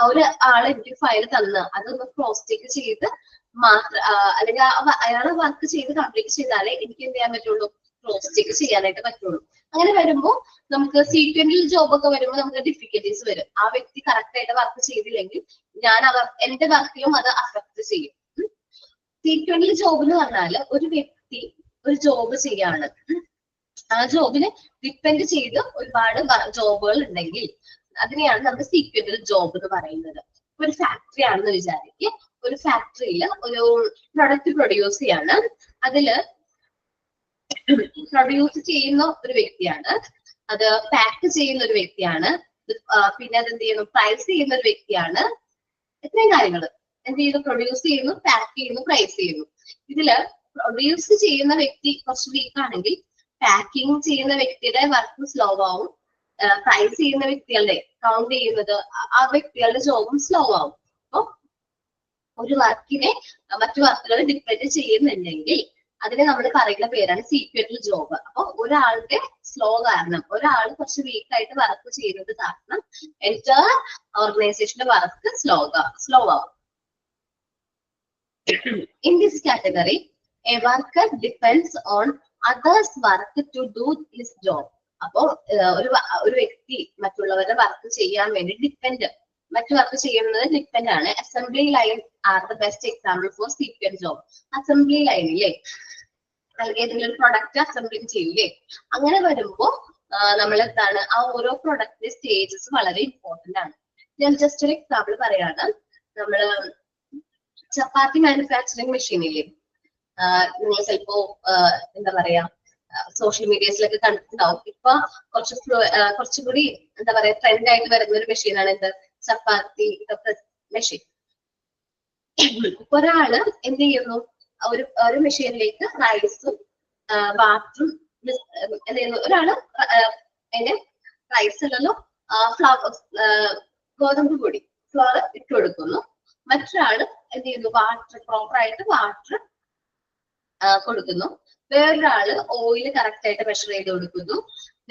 ഒരു ആള് എനിക്ക് ഫയൽ തന്ന് അതൊന്ന് ക്രോസ് ചെക്ക് ചെയ്ത് മാത്രം, അല്ലെങ്കിൽ അയാളെ വർക്ക് ചെയ്ത് കംപ്ലീറ്റ് ചെയ്താലേ എനിക്ക് എന്ത് ചെയ്യാൻ പറ്റുള്ളൂ, ക്രോസ് ചെക്ക് ചെയ്യാനായിട്ട് പറ്റുള്ളൂ. അങ്ങനെ വരുമ്പോൾ നമുക്ക് സീക്വൻറ്റിൽ ജോബ് ഒക്കെ വരുമ്പോൾ നമുക്ക് ഡിഫിക്കൽട്ടീസ് വരും. ആ വ്യക്തി കറക്റ്റ് ആയിട്ട് വർക്ക് ചെയ്തില്ലെങ്കിൽ എന്റെ വർക്കിലും അത് അഫക്ട് ചെയ്യും. സീക്വൻറ്റിൽ ജോബ് എന്ന് പറഞ്ഞാൽ ഒരു വ്യക്തി ഒരു ജോബ് ചെയ്യാണ്, ആ ജോബിനെ ഡിപ്പെൻഡ് ചെയ്ത് ഒരുപാട് ജോബുകൾ ഉണ്ടെങ്കിൽ അതിനെയാണ് നമുക്ക് സീക്വൻറ്റിൽ ജോബ് എന്ന് പറയുന്നത്. ഒരു ഫാക്ടറി ആണെന്ന് വിചാരിക്കുക, ഒരു ഫാക്ടറിയിൽ ഒരു പ്രൊഡക്റ്റ് പ്രൊഡ്യൂസ് ചെയ്യാണ്, അതില് പ്രൊഡ്യൂസ് ചെയ്യുന്ന ഒരു വ്യക്തിയാണ്, അത് പാക്ക് ചെയ്യുന്ന ഒരു വ്യക്തിയാണ്, പിന്നെ അത് എന്ത് ചെയ്യുന്നു, പ്രൈസ് ചെയ്യുന്ന ഒരു വ്യക്തിയാണ്, ഇത്രയും കാര്യങ്ങൾ എന്ത് ചെയ്യുന്നു? പ്രൊഡ്യൂസ് ചെയ്യുന്നു, പാക്ക് ചെയ്യുന്നു, പ്രൈസ് ചെയ്യുന്നു. ഇതില് പ്രൊഡ്യൂസ് ചെയ്യുന്ന വ്യക്തി കുറച്ച് വീക്ക് ആണെങ്കിൽ പാക്കിംഗ് ചെയ്യുന്ന വ്യക്തിയുടെ വർക്ക് സ്ലോ ആവും. പ്രൈസ് ചെയ്യുന്ന വ്യക്തികളുടെ കൗണ്ട് ചെയ്യുന്നത് ആ വ്യക്തികളുടെ ജോബും സ്ലോ ആവും. അപ്പൊ ഒരു വർക്കിനെ മറ്റു വർക്കുകൾ ഡിപ്പെൻഡ് ചെയ്യുന്നുണ്ടെങ്കിൽ അതിനെ നമ്മൾ പറയുന്ന പേരാണ് സീക്വന്റൽ ജോബ്. അപ്പൊ ഒരാളുടെ സ്ലോ കാരണം, ഒരാൾ കുറച്ച് വീക്ക് ആയിട്ട് വർക്ക് ചെയ്യുന്നത് കാരണം എൻറ്റയർ ഓർഗനൈസേഷന്റെ വർക്ക് സ്ലോ ആവും. In this category, a worker depends on others' work to do his job. അപ്പോ ഒരു വ്യക്തി മറ്റുള്ളവരുടെ വർക്ക് ചെയ്യാൻ വേണ്ടി മറ്റു വർക്ക് ചെയ്യുന്നത് ഡിപ്പെൻഡ് ആണ്. Assembly line are the best example for sequent job. Assembly ലൈനിലെ ഏതെങ്കിലും ഒരു പ്രൊഡക്റ്റ് അസംബ്ലിങ് ചെയ്യൂലേ, അങ്ങനെ വരുമ്പോ നമ്മൾ എന്താണ്, ആ ഓരോ പ്രൊഡക്റ്റിന്റെ സ്റ്റേജസ് വളരെ ഇമ്പോർട്ടന്റ് ആണ്. ഞാൻ ജസ്റ്റ് ഒരു എക്സാമ്പിൾ പറയാണ്. നമ്മള് ചപ്പാത്തി മാനുഫാക്ചറിങ് മെഷീനില്ലേ, നിങ്ങൾ ചിലപ്പോ എന്താ പറയാ സോഷ്യൽ മീഡിയസിലൊക്കെ കണ്ടിട്ടുണ്ടാവും. ഇപ്പൊ കുറച്ചുകൂടി എന്താ പറയാ ട്രെൻഡ് ആയിട്ട് വരുന്ന ഒരു മെഷീനാണ് എന്ത്, ചപ്പാത്തി മെഷീൻ. ഒരാള് എന്ത് ചെയ്യുന്നു, ഒരു മെഷീനിലേക്ക് റൈസും വാട്ടറും എന്ത് ചെയ്യുന്നു, ഒരാള് അതിന്റെ റൈസ് അല്ലല്ലോ ഗോതമ്പ് പൊടി ഫ്ലോർ ഇട്ട് കൊടുക്കുന്നു. മറ്റൊരാള് എന്ത് ചെയ്യുന്നു, പ്രോപ്പർ ആയിട്ട് വാട്ടർ കൊടുക്കുന്നു. വേറൊരാള് ഓയിൽ കറക്റ്റ് ആയിട്ട് മെഷർ ചെയ്ത് കൊടുക്കുന്നു.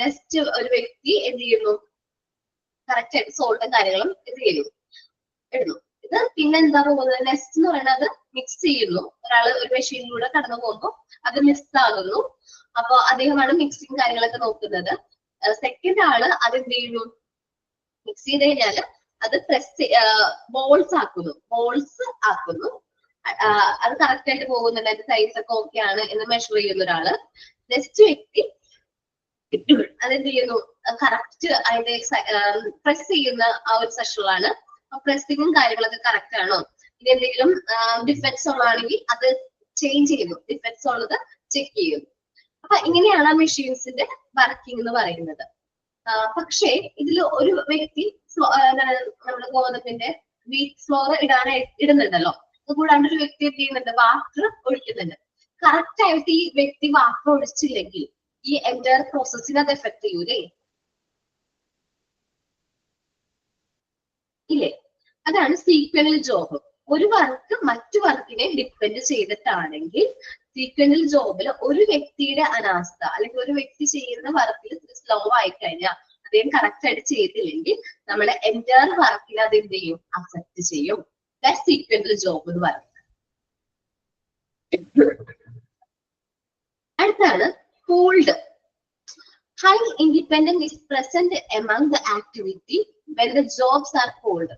നെക്സ്റ്റ് ഒരു വ്യക്തി എന്ത് ചെയ്യുന്നു, കറക്റ്റ് ആയിട്ട് സോൾട്ടും കാര്യങ്ങളും ഇടുന്നു. ഇത് പിന്നെ എന്താ പോകുന്നത്, നെക്സ്റ്റ് എന്ന് പറയുന്നത് മിക്സ് ചെയ്യുന്നു. ഒരാള് ഒരു മെഷീനിലൂടെ കടന്നു പോകുമ്പോൾ അത് മിക്സ് ആകുന്നു. അപ്പൊ അദ്ദേഹമാണ് മിക്സിങ് കാര്യങ്ങളൊക്കെ നോക്കുന്നത്. സെക്കൻഡ് ആള് അത് എന്ത് ചെയ്യുന്നു, മിക്സ് ചെയ്ത് കഴിഞ്ഞാല് അത് ബോൾസ് ആക്കുന്നു. അത് കറക്റ്റ് ആയിട്ട് പോകുന്നുണ്ട്, അതിന്റെ സൈസ് ഒക്കെ ഓക്കെ ആണ് എന്ന് മെഷർ ചെയ്യുന്ന ഒരാള്. നെക്സ്റ്റ് വ്യക്തി അതെന്ത് ചെയ്യുന്നു, കറക്റ്റ് അതിന്റെ പ്രസ് ചെയ്യുന്ന ആ ഒരു സെഷനിലാണ്. പ്രസ്സിങ്ങും കാര്യങ്ങളൊക്കെ കറക്റ്റ് ആണോ, ഇനി എന്തെങ്കിലും ഡിഫക്ട്സ് ഉള്ളതാണെങ്കിൽ അത് ചേഞ്ച് ചെയ്യുന്നു, ഡിഫക്ട്സ് ഉള്ളത് ചെക്ക് ചെയ്യുന്നു. അപ്പൊ ഇങ്ങനെയാണ് ആ മെഷീൻസിന്റെ വർക്കിംഗ് എന്ന് പറയുന്നത്. പക്ഷേ ഇതിൽ ഒരു വ്യക്തി നമ്മുടെ ഗോതമ്പിന്റെ വീറ്റ് ഫ്ലോർ ഇടുന്നുണ്ടല്ലോ, അതുകൂടാണ്ട് ഒരു വ്യക്തി എന്ത് ചെയ്യുന്നുണ്ട്, വാട്ടർ ഒഴിക്കുന്നുണ്ട്. കറക്റ്റ് ആയിട്ട് ഈ വ്യക്തി വാട്ടർ ഒഴിച്ചില്ലെങ്കിൽ ഈ എൻറ്റയർ പ്രോസസ്സിനെ അത് എഫക്ട് ചെയ്യൂലേ, ഇല്ലേ? അതാണ് സീക്വന്റൽ ജോബ്. ഒരു വർക്ക് മറ്റു വർക്കിനെ ഡിപ്പെൻഡ് ചെയ്തിട്ടാണെങ്കിൽ സീക്വന്റൽ ജോബിൽ ഒരു വ്യക്തിയുടെ അനാസ്ഥ അല്ലെങ്കിൽ ഒരു വ്യക്തി ചെയ്യുന്ന വർക്കിൽ സ്ലോ ആയി കഴിഞ്ഞാൽ അദ്ദേഹം കറക്റ്റ് ആയിട്ട് ചെയ്തില്ലെങ്കിൽ നമ്മുടെ എൻറ്റയർ വർക്കിനെ അത് എന്ത് ചെയ്യും, അഫക്ട് ചെയ്യും. ദാറ്റ്സ് സീക്വന്റൽ ജോബ് എന്ന് പറയുന്നത്. അടുത്താണ് pooled. High independent is present among the activity when the jobs are pooled.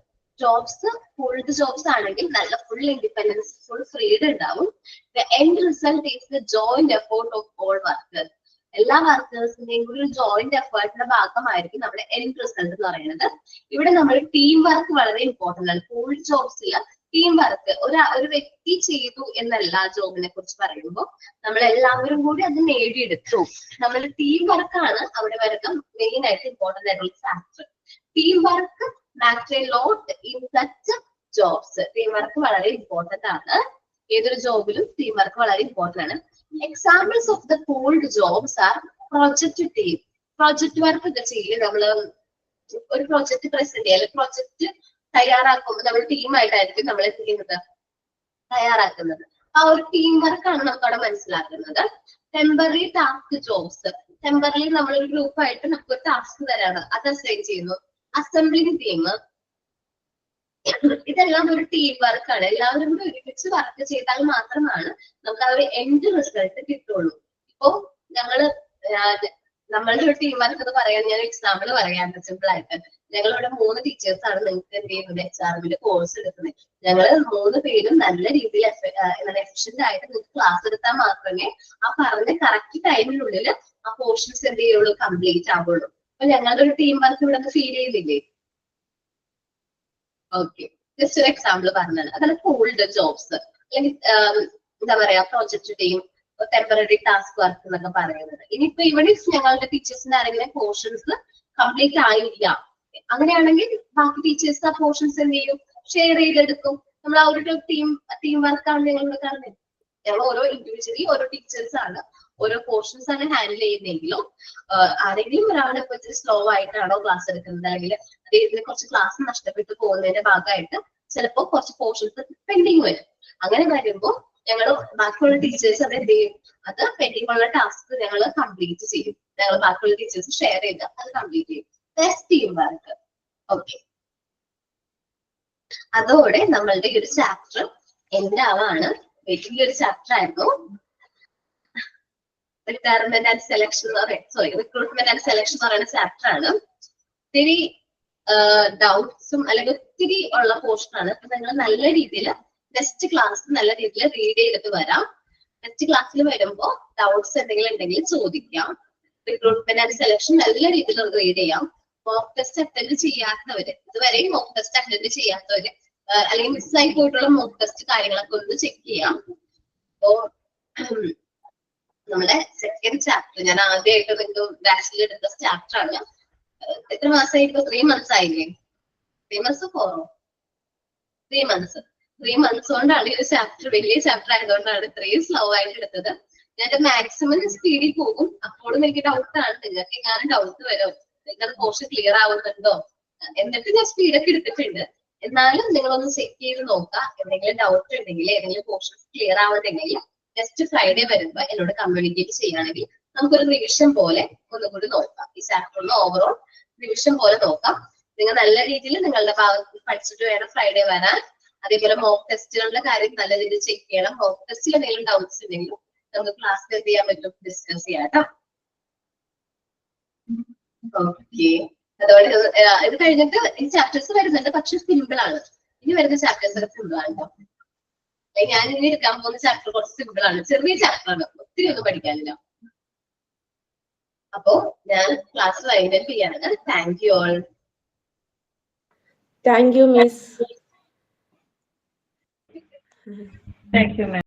Pooled jobs ആണെങ്കിൽ നല്ല ഫുൾ ഇൻഡിപെൻഡൻസ്, ഫുൾ ഫ്രീഡം ഉണ്ടാവും. The end result is the joint effort of all workers. എല്ലാ വർക്കേഴ്സിന്റെയും കൂടി ഒരു ജോയിന്റ് എഫേർട്ടിന്റെ ഭാഗമായിരിക്കും നമ്മുടെ എൻഡ് റിസൾട്ട് എന്ന് പറയുന്നത്. ഇവിടെ നമ്മൾ ടീം വർക്ക് വളരെ ഇമ്പോർട്ടന്റ് ആണ്. പൂൾഡ് ജോബ്സിൽ ടീം വർക്ക് ഒരു വ്യക്തി ചെയ്തു എന്നല്ല ജോബിനെ കുറിച്ച് പറയുമ്പോൾ നമ്മൾ എല്ലാവരും കൂടി അത് നേടിയെടുത്തു. നമ്മുടെ ടീം വർക്കാണ് അവിടെ വരുന്ന മെയിൻ ആയിട്ട് ഇമ്പോർട്ടന്റ് ആയിട്ടുള്ള factor. Team work matter a lot in such jobs. Team work വളരെ ഇമ്പോർട്ടന്റ് ആണ്. ഏതൊരു ജോബിലും ടീം വർക്ക് വളരെ ഇമ്പോർട്ടന്റ് ആണ്. Examples of the pooled jobs are project team. Project work ഒക്കെ ചെയ്യില്ല, നമ്മള് ഒരു പ്രോജക്ട് പ്രസന്റ് ചെയ്യാൻ, പ്രോജക്ട് തയ്യാറാക്കുമ്പോൾ നമ്മൾ ടീമായിട്ടായിരിക്കും നമ്മൾ എന്ത് ചെയ്യുന്നത്, തയ്യാറാക്കുന്നത്. ആ ഒരു ടീം വർക്കാണ് നമുക്ക് അവിടെ മനസ്സിലാക്കുന്നത്. Temporary task jobs. ടെമ്പററി നമ്മളൊരു ഗ്രൂപ്പായിട്ട് നമുക്ക് ടാസ്ക് തരാണ്, അത് അസൈൻ ചെയ്യുന്നു. അസംബ്ലിംഗ് ടീം, ഇതെല്ലാം ഒരു ടീം വർക്കാണ്. എല്ലാവരും കൂടി ഒരുമിച്ച് വർക്ക് ചെയ്താൽ മാത്രമാണ് നമുക്ക് ആ ഒരു എൻഡ് റിസൾട്ട് കിട്ടുള്ളൂ. ഇപ്പൊ നമ്മളുടെ ഒരു ടീം വർക്ക് എന്ന് പറയാൻ ഞാൻ എക്സാമ്പിൾ പറയാം സിമ്പിൾ ആയിട്ട്. ഞങ്ങളിവിടെ 3 ടീച്ചേഴ്സ് ആണ് നിങ്ങൾക്ക് എന്ത് ചെയ്യുന്നത്, എക്സാമിന്റെ കോഴ്സ് എടുക്കുന്നത്. ഞങ്ങൾ 3 പേരും നല്ല രീതിയിൽ എഫിഷ്യന്റ് ആയിട്ട് നിങ്ങൾക്ക് ക്ലാസ് എടുത്താൽ മാത്രമേ ആ പറഞ്ഞ കറക്റ്റ് ടൈമിനുള്ളിൽ ആ പോർഷൻസ് എന്ത് ചെയ്യുള്ളൂ, കംപ്ലീറ്റ് ആവുള്ളൂ. അപ്പൊ ഞങ്ങളുടെ ഒരു ടീം വർക്ക് ഇവിടെ ഫീൽ ചെയ്യുന്നില്ലേ? ഓക്കെ, ജസ്റ്റ് ഒരു എക്സാമ്പിൾ പറഞ്ഞാണ്. അതാണ് പൂൾഡ് ജോബ്സ് അല്ലെങ്കിൽ എന്താ പറയാ project team, temporary task work എന്നൊക്കെ പറയുന്നത്. ഇനിയിപ്പോ ഇവിടെ ഞങ്ങളുടെ ടീച്ചേഴ്സിന്റെ ആരെങ്കിലും പോർഷൻസ് കംപ്ലീറ്റ് ആയില്ല, അങ്ങനെയാണെങ്കിൽ ബാക്കി ടീച്ചേഴ്സ് ആ പോർഷൻസ് എന്ത് ചെയ്യും, ഷെയർ ചെയ്തെടുക്കും. നമ്മൾ ആ ഒരു ടീം വർക്കാണ് ഞങ്ങളിവിടെ കാണുന്നത്. ഞങ്ങൾ ഓരോ ഇൻഡിവിജ്വലി ഓരോ ടീച്ചേഴ്സ് ആണ്, ഓരോ പോർഷൻസ് ആണ് ഹാൻഡിൽ ചെയ്യുന്നതെങ്കിലും ആരെങ്കിലും ഒരാളെ ഇപ്പൊ ഇത്തിരി സ്ലോ ആയിട്ടാണോ ക്ലാസ് എടുക്കുന്നത്, അല്ലെങ്കിൽ അദ്ദേഹത്തിന് കുറച്ച് ക്ലാസ് നഷ്ടപ്പെട്ടു പോകുന്നതിന്റെ ഭാഗമായിട്ട് ചിലപ്പോൾ കുറച്ച് പോർഷൻസ് പെൻഡിങ് വരും. അങ്ങനെ വരുമ്പോൾ ഞങ്ങൾ ബാക്കിയുള്ള ടീച്ചേഴ്സ് അത് എന്ത് ചെയ്യും, അത് പെൻഡിങ് ഉള്ള ടാസ്ക് ഞങ്ങൾ കംപ്ലീറ്റ് ചെയ്യും. ഞങ്ങൾ ബാക്കിയുള്ള ടീച്ചേഴ്സ് ഷെയർ ചെയ്ത് അത് കംപ്ലീറ്റ് ചെയ്യും. Team work. ഓക്കെ, അതോടെ നമ്മളുടെ ഈ ഒരു ചാപ്റ്റർ എന്റെ ആവാണ്. വലിയൊരു ചാപ്റ്റർ ആയിരുന്നു. റിക്രൂട്ട്മെന്റ് ആൻഡ് സെലക്ഷൻ എന്ന് പറയുന്ന ചാപ്റ്റർ ആണ്. ഒത്തിരി ഡൗട്ട്സും അല്ലെങ്കിൽ ഒത്തിരി ഉള്ള പോർഷൻ ആണ്. അപ്പൊ നിങ്ങൾ നല്ല രീതിയിൽ നെക്സ്റ്റ് ക്ലാസ് നല്ല രീതിയിൽ റീഡ് ചെയ്തിട്ട് വരാം. നെക്സ്റ്റ് ക്ലാസ്സിൽ വരുമ്പോൾ ഡൗട്ട്സ് എന്തെങ്കിലും ഉണ്ടെങ്കിൽ ചോദിക്കാം. റിക്രൂട്ട്മെന്റ് ആൻഡ് സെലക്ഷൻ നല്ല രീതിയിൽ റീഡ് ചെയ്യാം. മോക്ക് ടെസ്റ്റ് അറ്റൻഡ് ചെയ്യാത്തവര്, ഇതുവരെയും മോക്ക് ടെസ്റ്റ് അറ്റൻഡ് ചെയ്യാത്തവര് അല്ലെങ്കിൽ മിസ്സായി പോയിട്ടുള്ള മോക്ക് ടെസ്റ്റ് കാര്യങ്ങളൊക്കെ ഒന്ന് ചെക്ക് ചെയ്യാം. അപ്പോ നമ്മുടെ സെക്കൻഡ് ചാപ്റ്റർ ഞാൻ ആദ്യമായിട്ട് നിങ്ങൾക്ക് ബാച്ചിൽ എടുത്ത ചാപ്റ്റർ ആണ്. എത്ര മാസമായി? ഇപ്പൊ 3 months ആയില്ലേ? 3 months 3 months. 3 months കൊണ്ടാണ് ഈ ഒരു ചാപ്റ്റർ, വലിയ ചാപ്റ്റർ ആയതുകൊണ്ടാണ് ഇത്രയും സ്ലോ ആയിട്ട് എടുത്തത്. ഞാൻ മാക്സിമം സ്പീഡിൽ പോകും. അപ്പോഴും എനിക്ക് ഡൗട്ട് ആണ്, നിങ്ങൾക്ക് എങ്ങാനും ഡൗട്ട് വരും, നിങ്ങളുടെ പോർഷൻ ക്ലിയർ ആവുന്നുണ്ടോ, എന്നിട്ട് ഞാൻ സ്പീഡൊക്കെ എടുത്തിട്ടുണ്ട്. എന്നാലും നിങ്ങളൊന്ന് ചെക്ക് ചെയ്ത് നോക്കാം. എന്തെങ്കിലും ഡൗട്ട് ഉണ്ടെങ്കിൽ, ഏതെങ്കിലും പോർഷൻസ് ക്ലിയർ ആവുന്നുണ്ടെങ്കിൽ നെക്സ്റ്റ് ഫ്രൈഡേ വരുമ്പോ എന്നോട് കമ്മ്യൂണിക്കേറ്റ് ചെയ്യുകയാണെങ്കിൽ നമുക്കൊരു റിവിഷൻ പോലെ ഒന്നുകൂടി നോക്കാം. ഈ ചാപ്റ്ററിന് ഓവറോൾ റിവിഷൻ പോലെ നോക്കാം. നിങ്ങൾ നല്ല രീതിയിൽ നിങ്ങളുടെ ഭാഗത്ത് പഠിച്ചിട്ട് വേണം ഫ്രൈഡേ വരാൻ. അതേപോലെ മോക്ക് ടെസ്റ്റുകളുടെ കാര്യം നല്ല രീതിയിൽ ചെക്ക് ചെയ്യണം. മോക്ക് ടെസ്റ്റിൽ എന്തെങ്കിലും ഡൗട്ട്സ് ഉണ്ടെങ്കിലും നമുക്ക് ക്ലാസ്സിൽ എന്ത് ചെയ്യാൻ പറ്റും, ഡിസ്കസ് ചെയ്യാം കേട്ടോ. ഓക്കെ, അതുപോലെ ഇത് കഴിഞ്ഞിട്ട് ഈ ചാപ്റ്റേഴ്സ് വരുന്നുണ്ട്, പക്ഷെ സിമ്പിൾ ആണ്. ഇനി വരുന്ന ചാപ്റ്റേഴ്സ് ഒക്കെ സിമ്പിൾ ആണ് കേട്ടോ. ഞാൻ ഇനി എടുക്കാൻ പോകുന്ന ചാപ്റ്റർ കുറച്ച് സിമ്പിൾ ആണ്, ചെറിയ ചാപ്റ്റർ ആണ്, ഒത്തിരി ഒന്നും പഠിക്കാനില്ല. അപ്പോ ഞാൻ ക്ലാസ് വൈൻഡപ്പ് ചെയ്യാണ്. Thank you all. Thank you miss. Thank you, ma'am.